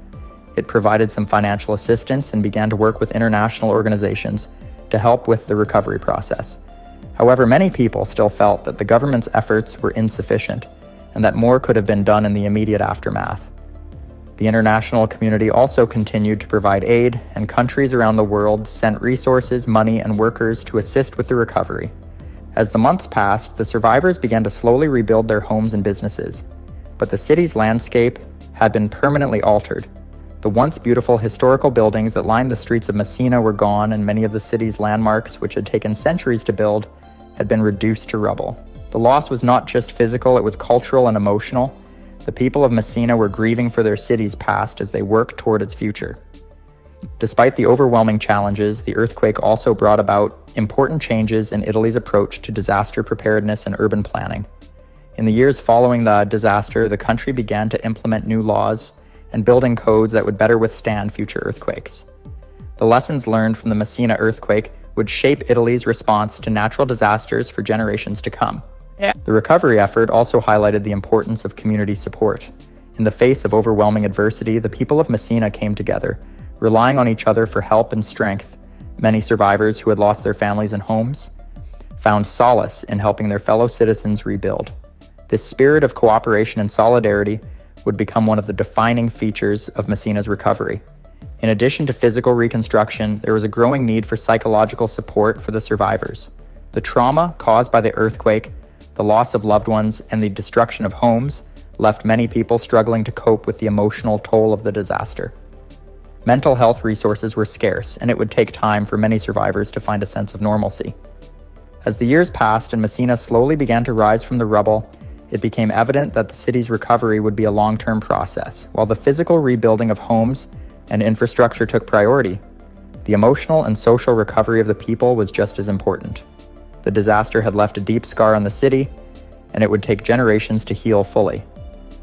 It provided some financial assistance and began to work with international organizations to help with the recovery process. However, many people still felt that the government's efforts were insufficient and that more could have been done in the immediate aftermath. The international community also continued to provide aid, and countries around the world sent resources, money, and workers to assist with the recovery. As the months passed, the survivors began to slowly rebuild their homes and businesses, but the city's landscape had been permanently altered. The once beautiful historical buildings that lined the streets of Messina were gone, and many of the city's landmarks, which had taken centuries to build, had been reduced to rubble. The loss was not just physical, it was cultural and emotional. The people of Messina were grieving for their city's past as they worked toward its future. Despite the overwhelming challenges, the earthquake also brought about important changes in Italy's approach to disaster preparedness and urban planning. In the years following the disaster, the country began to implement new laws and building codes that would better withstand future earthquakes. The lessons learned from the Messina earthquake would shape Italy's response to natural disasters for generations to come. The recovery effort also highlighted the importance of community support. In the face of overwhelming adversity, the people of Messina came together, relying on each other for help and strength. Many survivors who had lost their families and homes found solace in helping their fellow citizens rebuild. This spirit of cooperation and solidarity would become one of the defining features of Messina's recovery. In addition to physical reconstruction, there was a growing need for psychological support for the survivors. The trauma caused by the earthquake, the loss of loved ones, and the destruction of homes left many people struggling to cope with the emotional toll of the disaster. Mental health resources were scarce, and it would take time for many survivors to find a sense of normalcy. As the years passed and Messina slowly began to rise from the rubble, it became evident that the city's recovery would be a long-term process. While the physical rebuilding of homes and infrastructure took priority, the emotional and social recovery of the people was just as important. The disaster had left a deep scar on the city, and it would take generations to heal fully.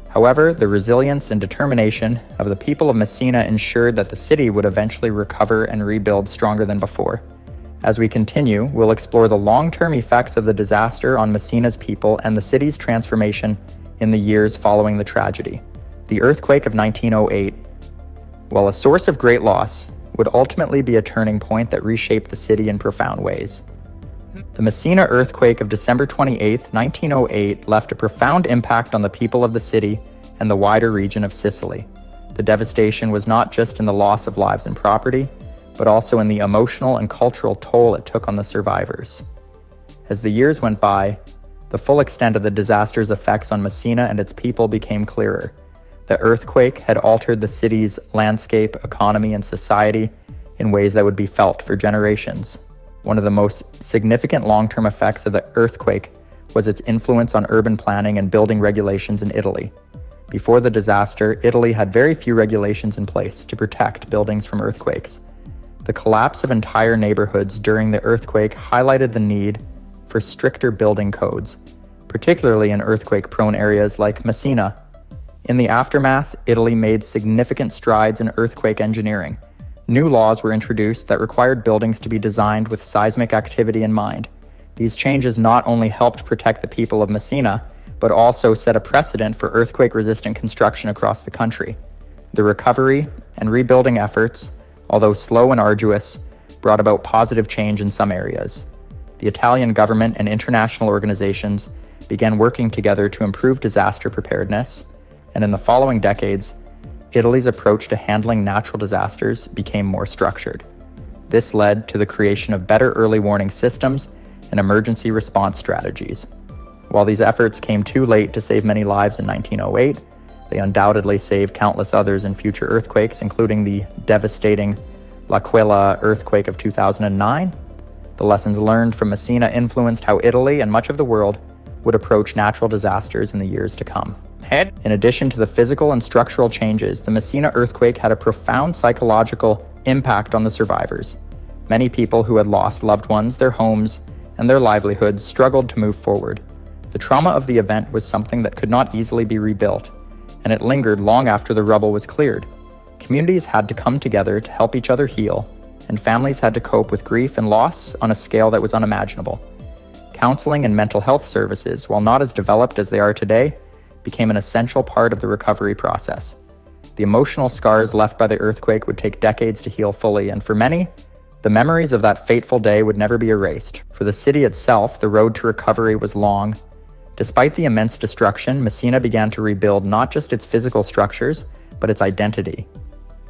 However, the resilience and determination of the people of Messina ensured that the city would eventually recover and rebuild stronger than before. As we continue, we'll explore the long-term effects of the disaster on Messina's people and the city's transformation in the years following the tragedy. The earthquake of 1908, while a source of great loss, would ultimately be a turning point that reshaped the city in profound ways. The Messina earthquake of December 28, 1908 left a profound impact on the people of the city and the wider region of Sicily. The devastation was not just in the loss of lives and property, but also in the emotional and cultural toll it took on the survivors. As the years went by, the full extent of the disaster's effects on Messina and its people became clearer. The earthquake had altered the city's landscape, economy, and society in ways that would be felt for generations. One of the most significant long-term effects of the earthquake was its influence on urban planning and building regulations in Italy. Before the disaster, Italy had very few regulations in place to protect buildings from earthquakes. The collapse of entire neighborhoods during the earthquake highlighted the need for stricter building codes, particularly in earthquake-prone areas like Messina. In the aftermath, Italy made significant strides in earthquake engineering. New laws were introduced that required buildings to be designed with seismic activity in mind. These changes not only helped protect the people of Messina, but also set a precedent for earthquake-resistant construction across the country. The recovery and rebuilding efforts, although slow and arduous, brought about positive change in some areas. The Italian government and international organizations began working together to improve disaster preparedness, and in the following decades, Italy's approach to handling natural disasters became more structured. This led to the creation of better early warning systems and emergency response strategies. While these efforts came too late to save many lives in 1908, they undoubtedly saved countless others in future earthquakes, including the devastating L'Aquila earthquake of 2009. The lessons learned from Messina influenced how Italy and much of the world would approach natural disasters in the years to come. In addition to the physical and structural changes, the Messina earthquake had a profound psychological impact on the survivors. Many people who had lost loved ones, their homes, and their livelihoods struggled to move forward. The trauma of the event was something that could not easily be rebuilt, and it lingered long after the rubble was cleared. Communities had to come together to help each other heal, and families had to cope with grief and loss on a scale that was unimaginable. Counseling and mental health services, while not as developed as they are today, became an essential part of the recovery process. The emotional scars left by the earthquake would take decades to heal fully, and for many, the memories of that fateful day would never be erased. For the city itself, the road to recovery was long. Despite the immense destruction, Messina began to rebuild not just its physical structures, but its identity.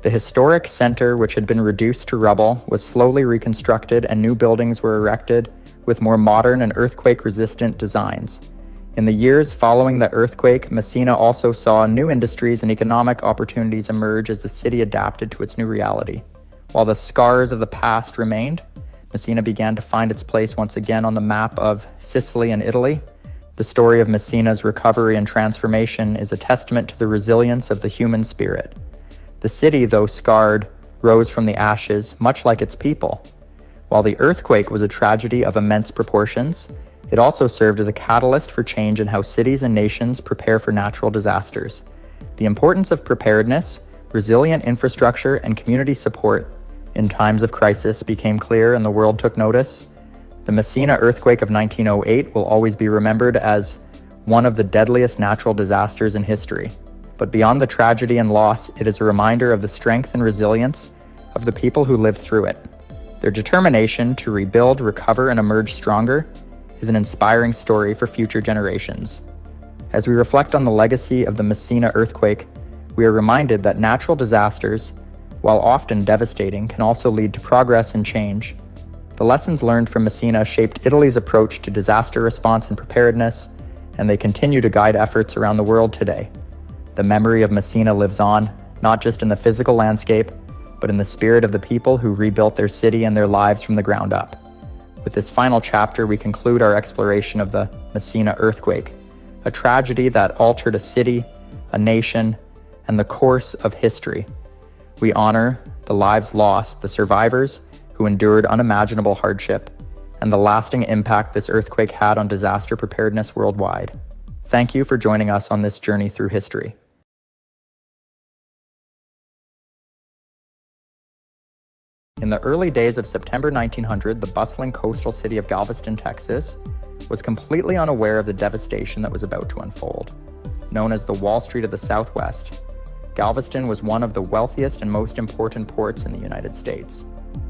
The historic center, which had been reduced to rubble, was slowly reconstructed and new buildings were erected with more modern and earthquake-resistant designs. In the years following the earthquake, Messina also saw new industries and economic opportunities emerge as the city adapted to its new reality. While the scars of the past remained, Messina began to find its place once again on the map of Sicily and Italy. The story of Messina's recovery and transformation is a testament to the resilience of the human spirit. The city, though scarred, rose from the ashes, much like its people. While the earthquake was a tragedy of immense proportions, it also served as a catalyst for change in how cities and nations prepare for natural disasters. The importance of preparedness, resilient infrastructure, and community support in times of crisis became clear, and the world took notice. The Messina earthquake of 1908 will always be remembered as one of the deadliest natural disasters in history. But beyond the tragedy and loss, it is a reminder of the strength and resilience of the people who lived through it. Their determination to rebuild, recover, and emerge stronger is an inspiring story for future generations. As we reflect on the legacy of the Messina earthquake, we are reminded that natural disasters, while often devastating, can also lead to progress and change. The lessons learned from Messina shaped Italy's approach to disaster response and preparedness, and they continue to guide efforts around the world today. The memory of Messina lives on, not just in the physical landscape, but in the spirit of the people who rebuilt their city and their lives from the ground up. With this final chapter, we conclude our exploration of the Messina earthquake, a tragedy that altered a city, a nation, and the course of history. We honor the lives lost, the survivors who endured unimaginable hardship, and the lasting impact this earthquake had on disaster preparedness worldwide. Thank you for joining us on this journey through history. In the early days of September 1900, the bustling coastal city of Galveston, Texas, was completely unaware of the devastation that was about to unfold. Known as the Wall Street of the Southwest, Galveston was one of the wealthiest and most important ports in the United States.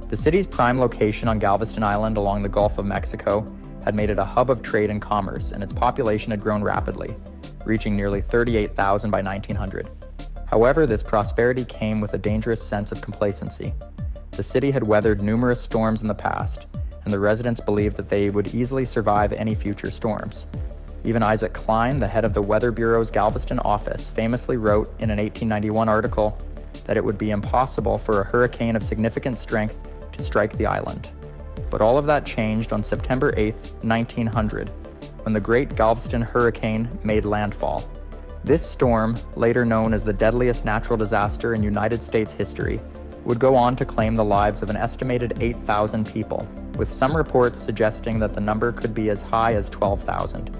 The city's prime location on Galveston Island along the Gulf of Mexico had made it a hub of trade and commerce, and its population had grown rapidly, reaching nearly 38,000 by 1900. However, this prosperity came with a dangerous sense of complacency. The city had weathered numerous storms in the past, and the residents believed that they would easily survive any future storms. Even Isaac Klein, the head of the Weather Bureau's Galveston office, famously wrote in an 1891 article that it would be impossible for a hurricane of significant strength to strike the island. But all of that changed on September 8, 1900, when the Great Galveston Hurricane made landfall. This storm, later known as the deadliest natural disaster in United States history, would go on to claim the lives of an estimated 8,000 people, with some reports suggesting that the number could be as high as 12,000.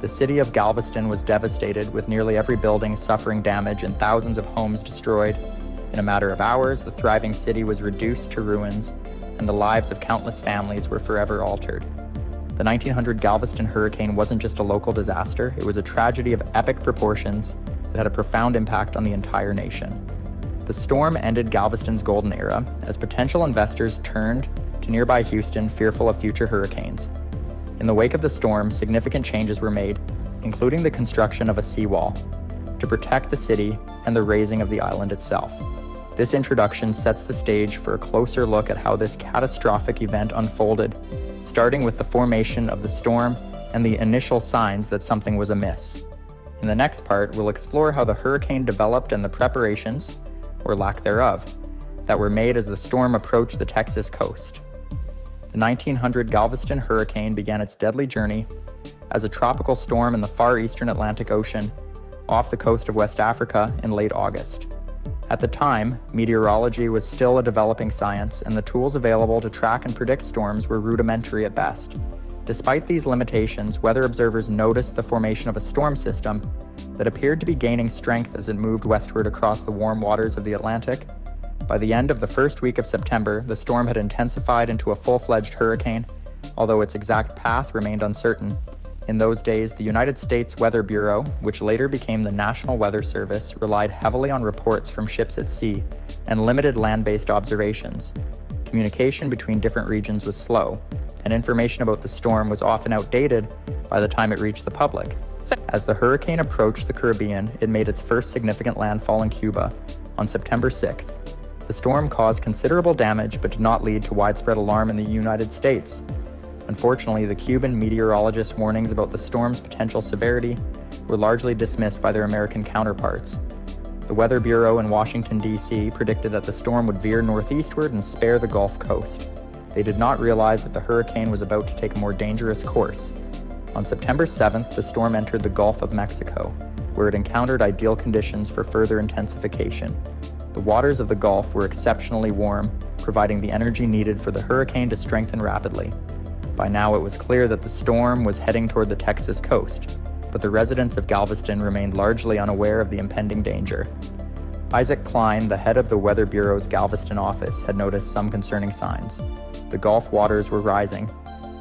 The city of Galveston was devastated, with nearly every building suffering damage and thousands of homes destroyed. In a matter of hours, the thriving city was reduced to ruins, and the lives of countless families were forever altered. The 1900 Galveston hurricane wasn't just a local disaster, it was a tragedy of epic proportions that had a profound impact on the entire nation. The storm ended Galveston's golden era as potential investors turned to nearby Houston, fearful of future hurricanes. In the wake of the storm, significant changes were made, including the construction of a seawall to protect the city and the raising of the island itself. This introduction sets the stage for a closer look at how this catastrophic event unfolded, starting with the formation of the storm and the initial signs that something was amiss. In the next part, we'll explore how the hurricane developed and the preparations, or lack thereof, that were made as the storm approached the Texas coast. The 1900 Galveston hurricane began its deadly journey as a tropical storm in the far eastern Atlantic Ocean, off the coast of West Africa in late August. At the time, meteorology was still a developing science, and the tools available to track and predict storms were rudimentary at best. Despite these limitations, weather observers noticed the formation of a storm system that appeared to be gaining strength as it moved westward across the warm waters of the Atlantic. By the end of the first week of September, the storm had intensified into a full-fledged hurricane, although its exact path remained uncertain. In those days, the United States Weather Bureau, which later became the National Weather Service, relied heavily on reports from ships at sea and limited land-based observations. Communication between different regions was slow, and information about the storm was often outdated by the time it reached the public. As the hurricane approached the Caribbean, it made its first significant landfall in Cuba on September 6th. The storm caused considerable damage but did not lead to widespread alarm in the United States. Unfortunately, the Cuban meteorologists' warnings about the storm's potential severity were largely dismissed by their American counterparts. The Weather Bureau in Washington, D.C. predicted that the storm would veer northeastward and spare the Gulf Coast. They did not realize that the hurricane was about to take a more dangerous course. On September 7th, the storm entered the Gulf of Mexico, where it encountered ideal conditions for further intensification. The waters of the Gulf were exceptionally warm, providing the energy needed for the hurricane to strengthen rapidly. By now, it was clear that the storm was heading toward the Texas coast, but the residents of Galveston remained largely unaware of the impending danger. Isaac Klein, the head of the Weather Bureau's Galveston office, had noticed some concerning signs. The Gulf waters were rising,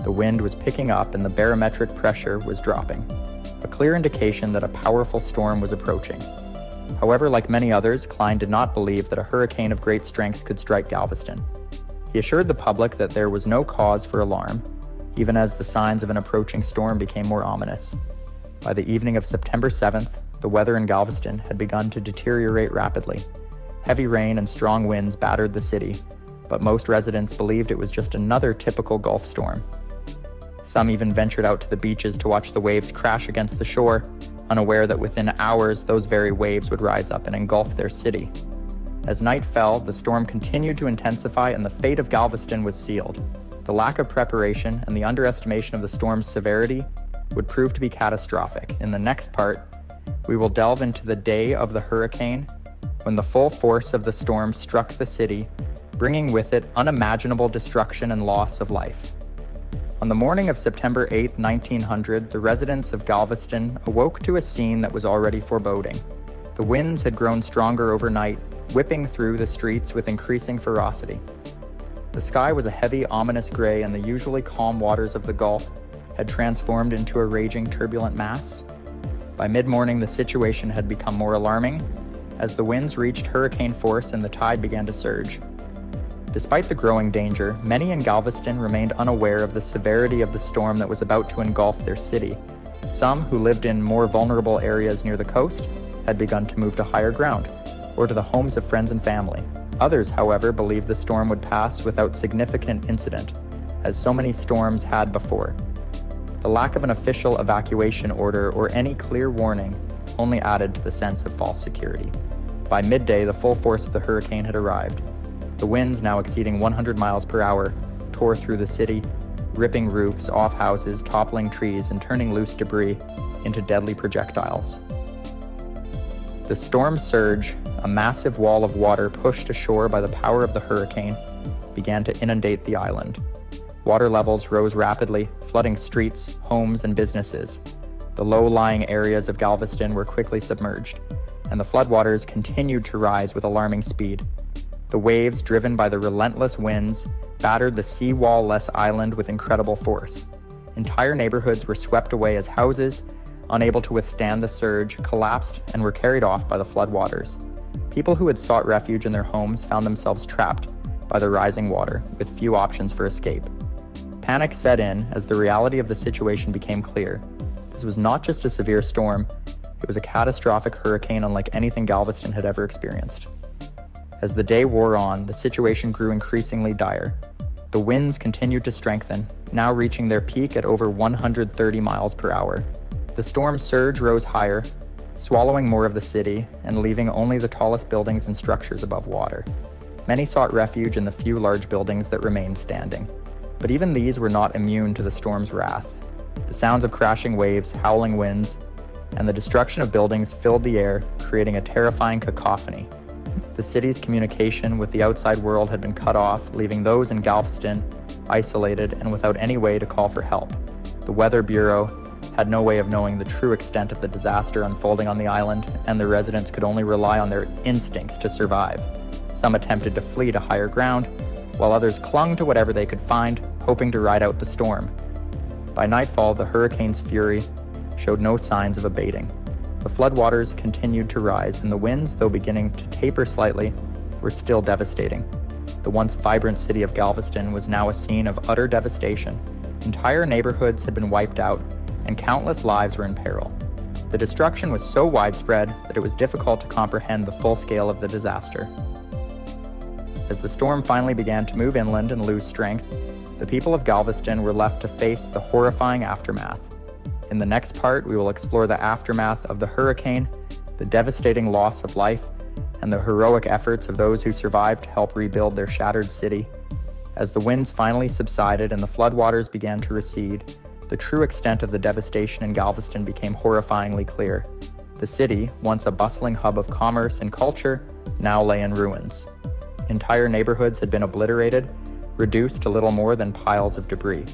the wind was picking up, and the barometric pressure was dropping, a clear indication that a powerful storm was approaching. However, like many others, Klein did not believe that a hurricane of great strength could strike Galveston. He assured the public that there was no cause for alarm, even as the signs of an approaching storm became more ominous. By the evening of September 7th, the weather in Galveston had begun to deteriorate rapidly. Heavy rain and strong winds battered the city, but most residents believed it was just another typical Gulf storm. Some even ventured out to the beaches to watch the waves crash against the shore, unaware that within hours those very waves would rise up and engulf their city. As night fell, the storm continued to intensify and the fate of Galveston was sealed. The lack of preparation and the underestimation of the storm's severity would prove to be catastrophic. In the next part, we will delve into the day of the hurricane, when the full force of the storm struck the city, bringing with it unimaginable destruction and loss of life. On the morning of September 8, 1900, the residents of Galveston awoke to a scene that was already foreboding. The winds had grown stronger overnight, whipping through the streets with increasing ferocity. The sky was a heavy, ominous gray, and the usually calm waters of the Gulf had transformed into a raging, turbulent mass. By mid-morning, the situation had become more alarming, as the winds reached hurricane force and the tide began to surge. Despite the growing danger, many in Galveston remained unaware of the severity of the storm that was about to engulf their city. Some, who lived in more vulnerable areas near the coast, had begun to move to higher ground, or to the homes of friends and family. Others, however, believed the storm would pass without significant incident, as so many storms had before. The lack of an official evacuation order or any clear warning only added to the sense of false security. By midday, the full force of the hurricane had arrived. The winds, now exceeding 100 miles per hour, tore through the city, ripping roofs off houses, toppling trees, and turning loose debris into deadly projectiles. The storm surge, a massive wall of water pushed ashore by the power of the hurricane, began to inundate the island. Water levels rose rapidly, flooding streets, homes, and businesses. The low-lying areas of Galveston were quickly submerged, and the floodwaters continued to rise with alarming speed. The waves, driven by the relentless winds, battered the seawall-less island with incredible force. Entire neighborhoods were swept away as houses, unable to withstand the surge, collapsed and were carried off by the floodwaters. People who had sought refuge in their homes found themselves trapped by the rising water, with few options for escape. Panic set in as the reality of the situation became clear. This was not just a severe storm, it was a catastrophic hurricane unlike anything Galveston had ever experienced. As the day wore on, the situation grew increasingly dire. The winds continued to strengthen, now reaching their peak at over 130 miles per hour. The storm's surge rose higher, swallowing more of the city and leaving only the tallest buildings and structures above water. Many sought refuge in the few large buildings that remained standing. But even these were not immune to the storm's wrath. The sounds of crashing waves, howling winds, and the destruction of buildings filled the air, creating a terrifying cacophony. The city's communication with the outside world had been cut off, leaving those in Galveston isolated and without any way to call for help. The Weather Bureau had no way of knowing the true extent of the disaster unfolding on the island, and the residents could only rely on their instincts to survive. Some attempted to flee to higher ground, while others clung to whatever they could find, hoping to ride out the storm. By nightfall, the hurricane's fury showed no signs of abating. The floodwaters continued to rise, and the winds, though beginning to taper slightly, were still devastating. The once vibrant city of Galveston was now a scene of utter devastation. Entire neighborhoods had been wiped out, and countless lives were in peril. The destruction was so widespread that it was difficult to comprehend the full scale of the disaster. As the storm finally began to move inland and lose strength, the people of Galveston were left to face the horrifying aftermath. In the next part, we will explore the aftermath of the hurricane, the devastating loss of life, and the heroic efforts of those who survived to help rebuild their shattered city. As the winds finally subsided and the floodwaters began to recede, the true extent of the devastation in Galveston became horrifyingly clear. The city, once a bustling hub of commerce and culture, now lay in ruins. Entire neighborhoods had been obliterated, reduced to little more than piles of debris.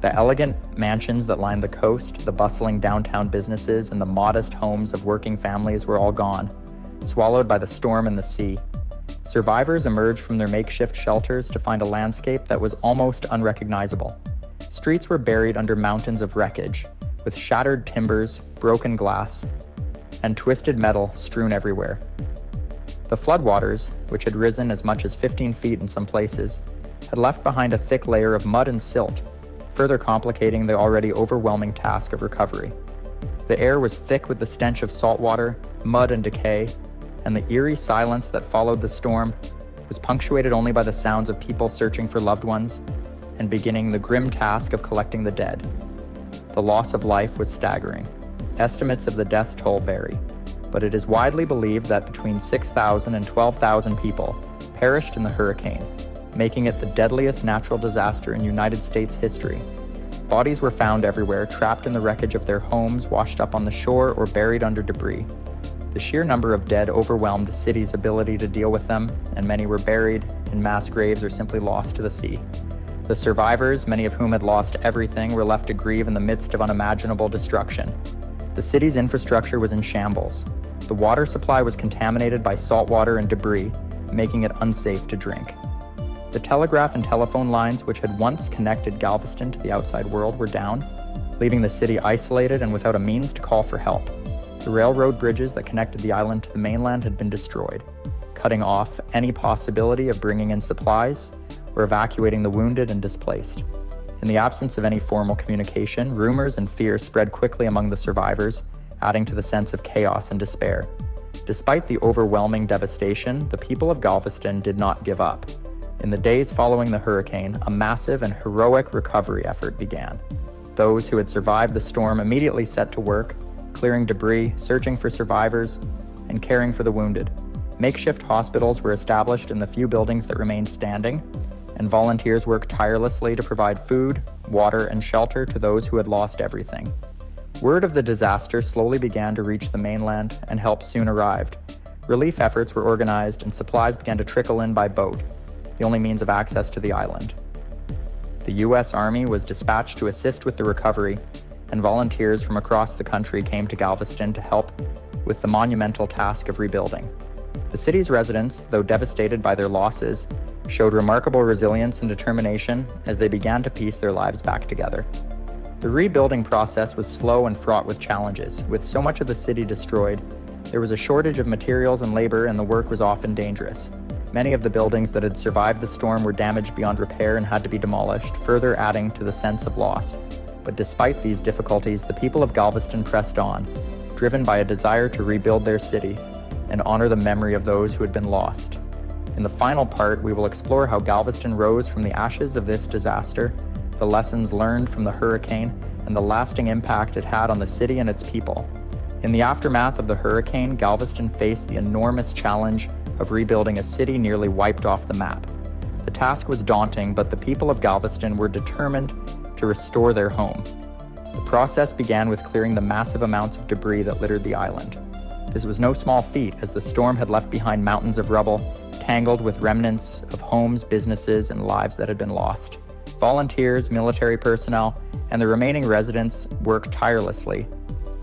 The elegant mansions that lined the coast, the bustling downtown businesses, and the modest homes of working families were all gone, swallowed by the storm and the sea. Survivors emerged from their makeshift shelters to find a landscape that was almost unrecognizable. Streets were buried under mountains of wreckage, with shattered timbers, broken glass, and twisted metal strewn everywhere. The floodwaters, which had risen as much as 15 feet in some places, had left behind a thick layer of mud and silt, further complicating the already overwhelming task of recovery. The air was thick with the stench of salt water, mud, and decay, and the eerie silence that followed the storm was punctuated only by the sounds of people searching for loved ones and beginning the grim task of collecting the dead. The loss of life was staggering. Estimates of the death toll vary, but it is widely believed that between 6,000 and 12,000 people perished in the hurricane, making it the deadliest natural disaster in United States history. Bodies were found everywhere, trapped in the wreckage of their homes, washed up on the shore, or buried under debris. The sheer number of dead overwhelmed the city's ability to deal with them, and many were buried in mass graves or simply lost to the sea. The survivors, many of whom had lost everything, were left to grieve in the midst of unimaginable destruction. The city's infrastructure was in shambles. The water supply was contaminated by salt water and debris, making it unsafe to drink. The telegraph and telephone lines, which had once connected Galveston to the outside world, were down, leaving the city isolated and without a means to call for help. The railroad bridges that connected the island to the mainland had been destroyed, cutting off any possibility of bringing in supplies or evacuating the wounded and displaced. In the absence of any formal communication, rumors and fear spread quickly among the survivors, adding to the sense of chaos and despair. Despite the overwhelming devastation, the people of Galveston did not give up. In the days following the hurricane, a massive and heroic recovery effort began. Those who had survived the storm immediately set to work, clearing debris, searching for survivors, and caring for the wounded. Makeshift hospitals were established in the few buildings that remained standing, and volunteers worked tirelessly to provide food, water, and shelter to those who had lost everything. Word of the disaster slowly began to reach the mainland, and help soon arrived. Relief efforts were organized, and supplies began to trickle in by boat, the only means of access to the island. The U.S. Army was dispatched to assist with the recovery, and volunteers from across the country came to Galveston to help with the monumental task of rebuilding. The city's residents, though devastated by their losses, showed remarkable resilience and determination as they began to piece their lives back together. The rebuilding process was slow and fraught with challenges. With so much of the city destroyed, there was a shortage of materials and labor, and the work was often dangerous. Many of the buildings that had survived the storm were damaged beyond repair and had to be demolished, further adding to the sense of loss. But despite these difficulties, the people of Galveston pressed on, driven by a desire to rebuild their city and honor the memory of those who had been lost. In the final part, we will explore how Galveston rose from the ashes of this disaster, the lessons learned from the hurricane, and the lasting impact it had on the city and its people. In the aftermath of the hurricane, Galveston faced the enormous challenge of rebuilding a city nearly wiped off the map. The task was daunting, but the people of Galveston were determined to restore their home. The process began with clearing the massive amounts of debris that littered the island. This was no small feat, as the storm had left behind mountains of rubble, tangled with remnants of homes, businesses, and lives that had been lost. Volunteers, military personnel, and the remaining residents worked tirelessly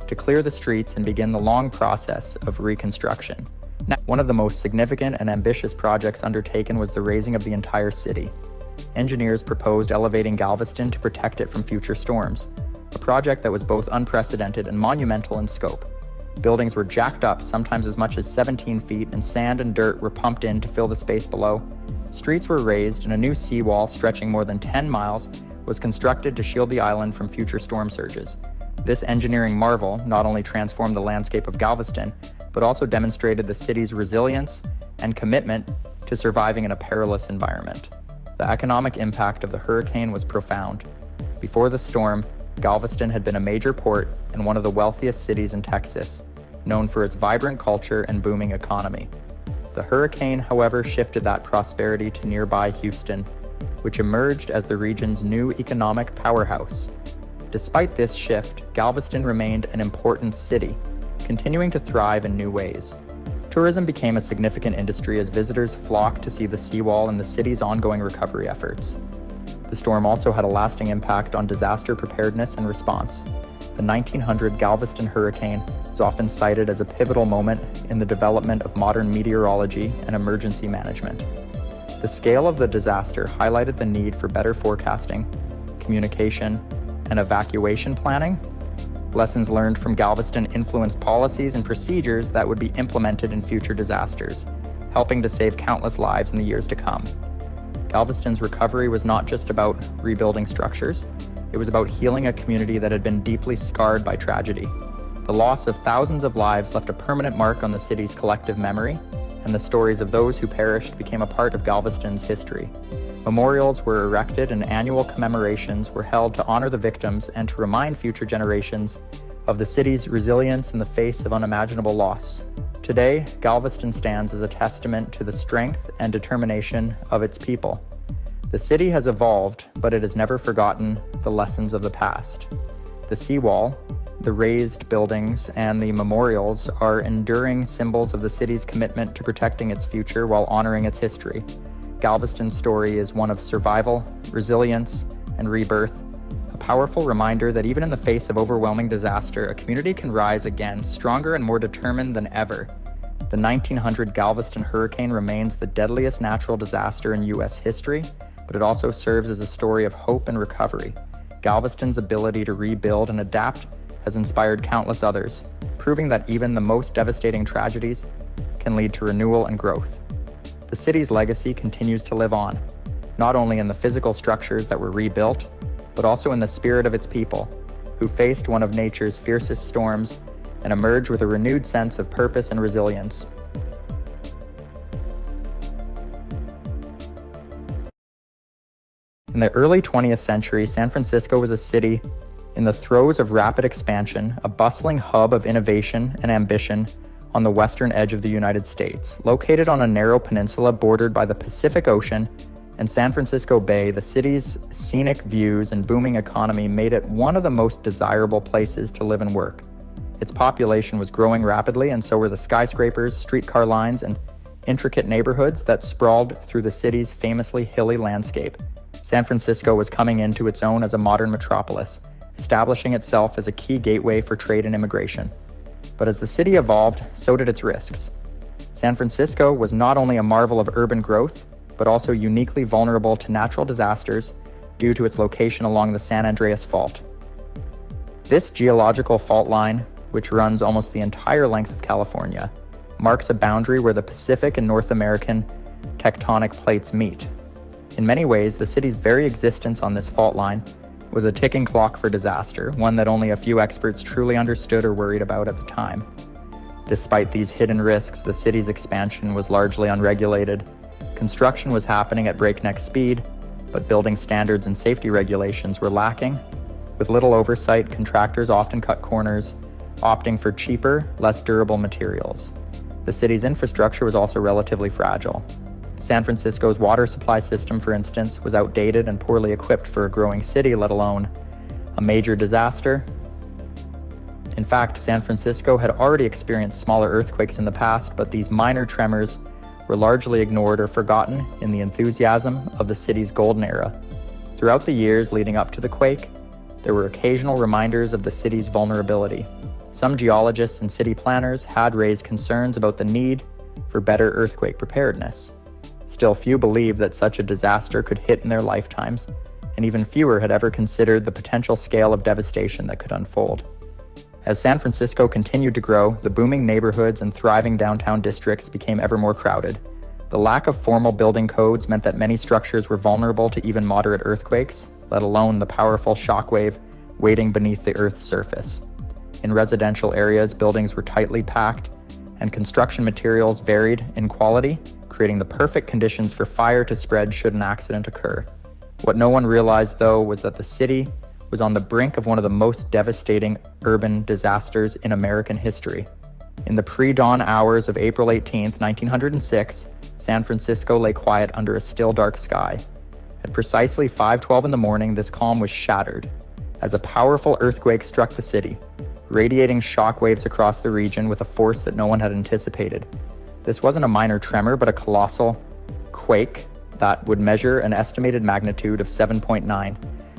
to clear the streets and begin the long process of reconstruction. Now, one of the most significant and ambitious projects undertaken was the razing of the entire city. Engineers proposed elevating Galveston to protect it from future storms, a project that was both unprecedented and monumental in scope. Buildings were jacked up, sometimes as much as 17 feet, and sand and dirt were pumped in to fill the space below. Streets were raised, and a new seawall stretching more than 10 miles was constructed to shield the island from future storm surges. This engineering marvel not only transformed the landscape of Galveston, but also demonstrated the city's resilience and commitment to surviving in a perilous environment. The economic impact of the hurricane was profound. Before the storm, Galveston had been a major port and one of the wealthiest cities in Texas, known for its vibrant culture and booming economy. The hurricane, however, shifted that prosperity to nearby Houston, which emerged as the region's new economic powerhouse. Despite this shift, Galveston remained an important city, continuing to thrive in new ways. Tourism became a significant industry as visitors flocked to see the seawall and the city's ongoing recovery efforts. The storm also had a lasting impact on disaster preparedness and response. The 1900 Galveston hurricane is often cited as a pivotal moment in the development of modern meteorology and emergency management. The scale of the disaster highlighted the need for better forecasting, communication, and evacuation planning. Lessons learned from Galveston influenced policies and procedures that would be implemented in future disasters, helping to save countless lives in the years to come. Galveston's recovery was not just about rebuilding structures, it was about healing a community that had been deeply scarred by tragedy. The loss of thousands of lives left a permanent mark on the city's collective memory, and the stories of those who perished became a part of Galveston's history. Memorials were erected and annual commemorations were held to honor the victims and to remind future generations of the city's resilience in the face of unimaginable loss. Today, Galveston stands as a testament to the strength and determination of its people. The city has evolved, but it has never forgotten the lessons of the past. The seawall, the raised buildings, and the memorials are enduring symbols of the city's commitment to protecting its future while honoring its history. Galveston's story is one of survival, resilience, and rebirth, a powerful reminder that even in the face of overwhelming disaster, a community can rise again, stronger and more determined than ever. The 1900 Galveston hurricane remains the deadliest natural disaster in U.S. history, but it also serves as a story of hope and recovery. Galveston's ability to rebuild and adapt has inspired countless others, proving that even the most devastating tragedies can lead to renewal and growth. The city's legacy continues to live on, not only in the physical structures that were rebuilt, but also in the spirit of its people, who faced one of nature's fiercest storms and emerged with a renewed sense of purpose and resilience. In the early 20th century, San Francisco was a city in the throes of rapid expansion, a bustling hub of innovation and ambition on the western edge of the United States. Located on a narrow peninsula bordered by the Pacific Ocean and San Francisco Bay, the city's scenic views and booming economy made it one of the most desirable places to live and work. Its population was growing rapidly, and so were the skyscrapers, streetcar lines, and intricate neighborhoods that sprawled through the city's famously hilly landscape. San Francisco was coming into its own as a modern metropolis, establishing itself as a key gateway for trade and immigration. But as the city evolved, so did its risks. San Francisco was not only a marvel of urban growth, but also uniquely vulnerable to natural disasters due to its location along the San Andreas Fault. This geological fault line, which runs almost the entire length of California, marks a boundary where the Pacific and North American tectonic plates meet. In many ways, the city's very existence on this fault line was a ticking clock for disaster, one that only a few experts truly understood or worried about at the time. Despite these hidden risks, the city's expansion was largely unregulated, Construction was happening at breakneck speed, but building standards and safety regulations were lacking. With little oversight, contractors often cut corners, opting for cheaper, less durable materials. The city's infrastructure was also relatively fragile. San Francisco's water supply system, for instance, was outdated and poorly equipped for a growing city, let alone a major disaster. In fact, San Francisco had already experienced smaller earthquakes in the past, but these minor tremors were largely ignored or forgotten in the enthusiasm of the city's golden era. Throughout the years leading up to the quake, there were occasional reminders of the city's vulnerability. Some geologists and city planners had raised concerns about the need for better earthquake preparedness. Still, few believed that such a disaster could hit in their lifetimes, and even fewer had ever considered the potential scale of devastation that could unfold. As San Francisco continued to grow, the booming neighborhoods and thriving downtown districts became ever more crowded. The lack of formal building codes meant that many structures were vulnerable to even moderate earthquakes, let alone the powerful shockwave waiting beneath the Earth's surface. In residential areas, buildings were tightly packed, and construction materials varied in quality, creating the perfect conditions for fire to spread should an accident occur. What no one realized, though, was that the city was on the brink of one of the most devastating urban disasters in American history. In the pre-dawn hours of April 18, 1906, San Francisco lay quiet under a still dark sky. At precisely 5:12 in the morning, this calm was shattered as a powerful earthquake struck the city, radiating shockwaves across the region with a force that no one had anticipated. This wasn't a minor tremor, but a colossal quake that would measure an estimated magnitude of 7.9,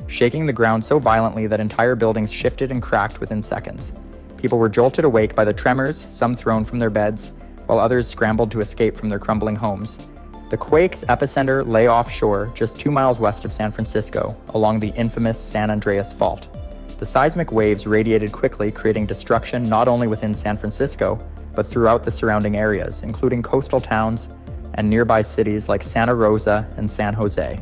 shaking the ground so violently that entire buildings shifted and cracked within seconds. People were jolted awake by the tremors, some thrown from their beds, while others scrambled to escape from their crumbling homes. The quake's epicenter lay offshore, just 2 miles west of San Francisco, along the infamous San Andreas Fault. The seismic waves radiated quickly, creating destruction not only within San Francisco, but throughout the surrounding areas, including coastal towns and nearby cities like Santa Rosa and San Jose.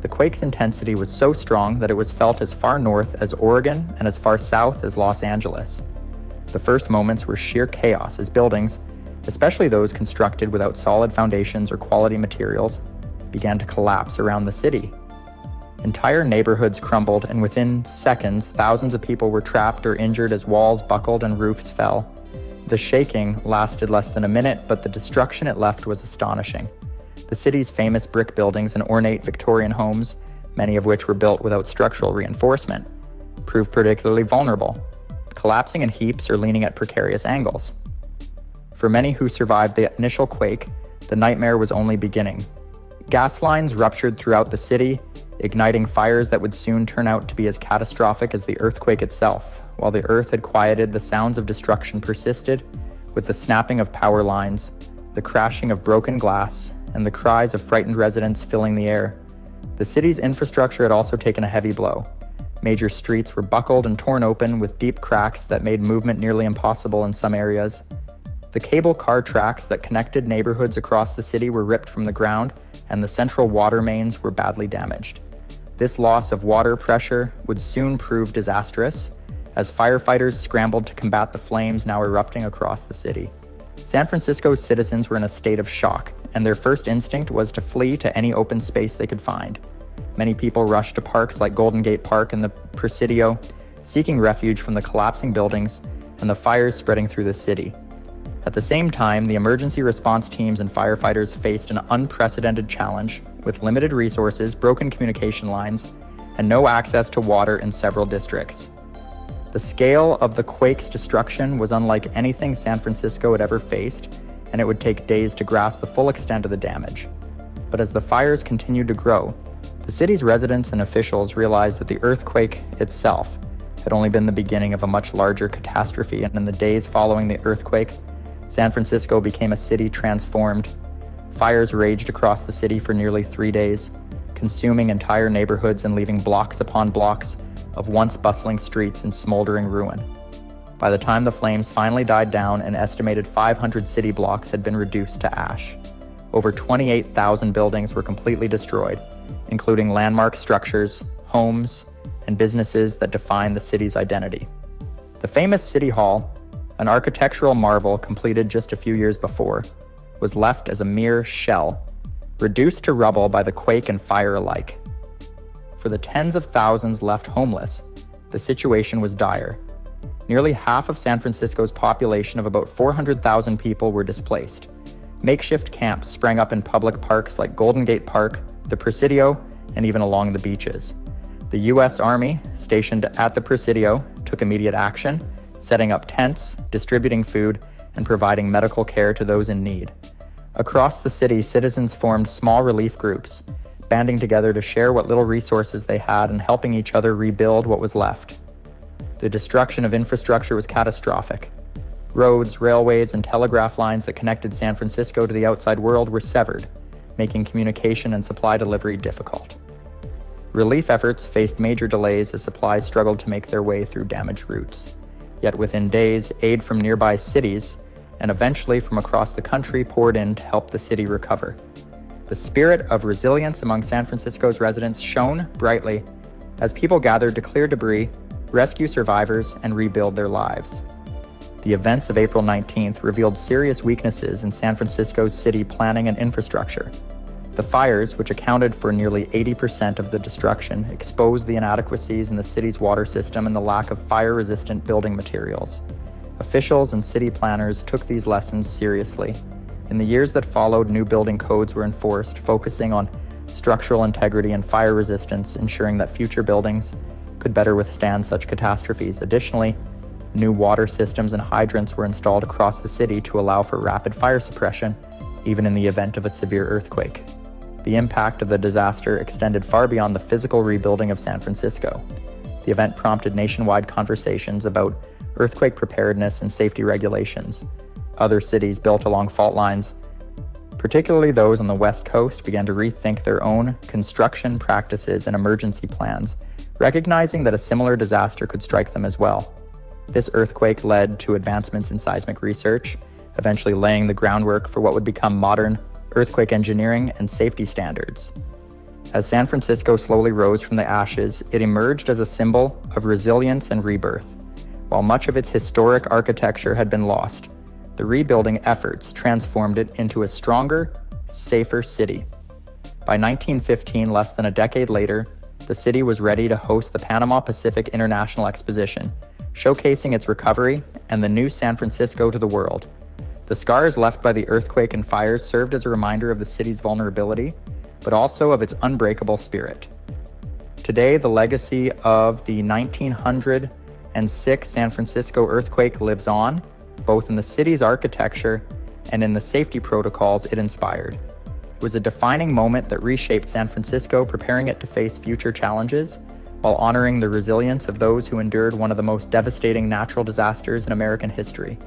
The quake's intensity was so strong that it was felt as far north as Oregon and as far south as Los Angeles. The first moments were sheer chaos as buildings, especially those constructed without solid foundations or quality materials, began to collapse around the city. Entire neighborhoods crumbled, and within seconds, thousands of people were trapped or injured as walls buckled and roofs fell. The shaking lasted less than a minute, but the destruction it left was astonishing. The city's famous brick buildings and ornate Victorian homes, many of which were built without structural reinforcement, proved particularly vulnerable, collapsing in heaps or leaning at precarious angles. For many who survived the initial quake, the nightmare was only beginning. Gas lines ruptured throughout the city, igniting fires that would soon turn out to be as catastrophic as the earthquake itself. While the earth had quieted, the sounds of destruction persisted, with the snapping of power lines, the crashing of broken glass, and the cries of frightened residents filling the air. The city's infrastructure had also taken a heavy blow. Major streets were buckled and torn open, with deep cracks that made movement nearly impossible in some areas. The cable car tracks that connected neighborhoods across the city were ripped from the ground, and the central water mains were badly damaged. This loss of water pressure would soon prove disastrous, as firefighters scrambled to combat the flames now erupting across the city. San Francisco's citizens were in a state of shock, and their first instinct was to flee to any open space they could find. Many people rushed to parks like Golden Gate Park and the Presidio, seeking refuge from the collapsing buildings and the fires spreading through the city. At the same time, the emergency response teams and firefighters faced an unprecedented challenge, with limited resources, broken communication lines, and no access to water in several districts. The scale of the quake's destruction was unlike anything San Francisco had ever faced, and it would take days to grasp the full extent of the damage. But as the fires continued to grow, the city's residents and officials realized that the earthquake itself had only been the beginning of a much larger catastrophe, and in the days following the earthquake, San Francisco became a city transformed. Fires raged across the city for nearly 3 days, consuming entire neighborhoods and leaving blocks upon blocks of once bustling streets in smoldering ruin. By the time the flames finally died down, an estimated 500 city blocks had been reduced to ash. Over 28,000 buildings were completely destroyed, including landmark structures, homes, and businesses that define the city's identity. The famous City Hall, an architectural marvel completed just a few years before, was left as a mere shell, reduced to rubble by the quake and fire alike. For the tens of thousands left homeless, the situation was dire. Nearly half of San Francisco's population of about 400,000 people were displaced. Makeshift camps sprang up in public parks like Golden Gate Park, the Presidio, and even along the beaches. The U.S. Army, stationed at the Presidio, took immediate action, setting up tents, distributing food, and providing medical care to those in need. Across the city, citizens formed small relief groups, banding together to share what little resources they had and helping each other rebuild what was left. The destruction of infrastructure was catastrophic. Roads, railways, and telegraph lines that connected San Francisco to the outside world were severed, making communication and supply delivery difficult. Relief efforts faced major delays as supplies struggled to make their way through damaged routes. Yet within days, aid from nearby cities, and eventually from across the country, poured in to help the city recover. The spirit of resilience among San Francisco's residents shone brightly as people gathered to clear debris, rescue survivors, and rebuild their lives. The events of April 19th revealed serious weaknesses in San Francisco's city planning and infrastructure. The fires, which accounted for nearly 80% of the destruction, exposed the inadequacies in the city's water system and the lack of fire-resistant building materials. Officials and city planners took these lessons seriously. In the years that followed, new building codes were enforced, focusing on structural integrity and fire resistance, ensuring that future buildings could better withstand such catastrophes. Additionally, new water systems and hydrants were installed across the city to allow for rapid fire suppression, even in the event of a severe earthquake. The impact of the disaster extended far beyond the physical rebuilding of San Francisco. The event prompted nationwide conversations about earthquake preparedness and safety regulations. Other cities built along fault lines, particularly those on the West Coast, began to rethink their own construction practices and emergency plans, recognizing that a similar disaster could strike them as well. This earthquake led to advancements in seismic research, eventually laying the groundwork for what would become modern earthquake engineering and safety standards. As San Francisco slowly rose from the ashes, it emerged as a symbol of resilience and rebirth. While much of its historic architecture had been lost, the rebuilding efforts transformed it into a stronger, safer city. By 1915, less than a decade later, the city was ready to host the Panama Pacific International Exposition, showcasing its recovery and the new San Francisco to the world. The scars left by the earthquake and fires served as a reminder of the city's vulnerability, but also of its unbreakable spirit. Today, the legacy of the 1906 San Francisco earthquake lives on, both in the city's architecture and in the safety protocols it inspired. It was a defining moment that reshaped San Francisco, preparing it to face future challenges, while honoring the resilience of those who endured one of the most devastating natural disasters in American history.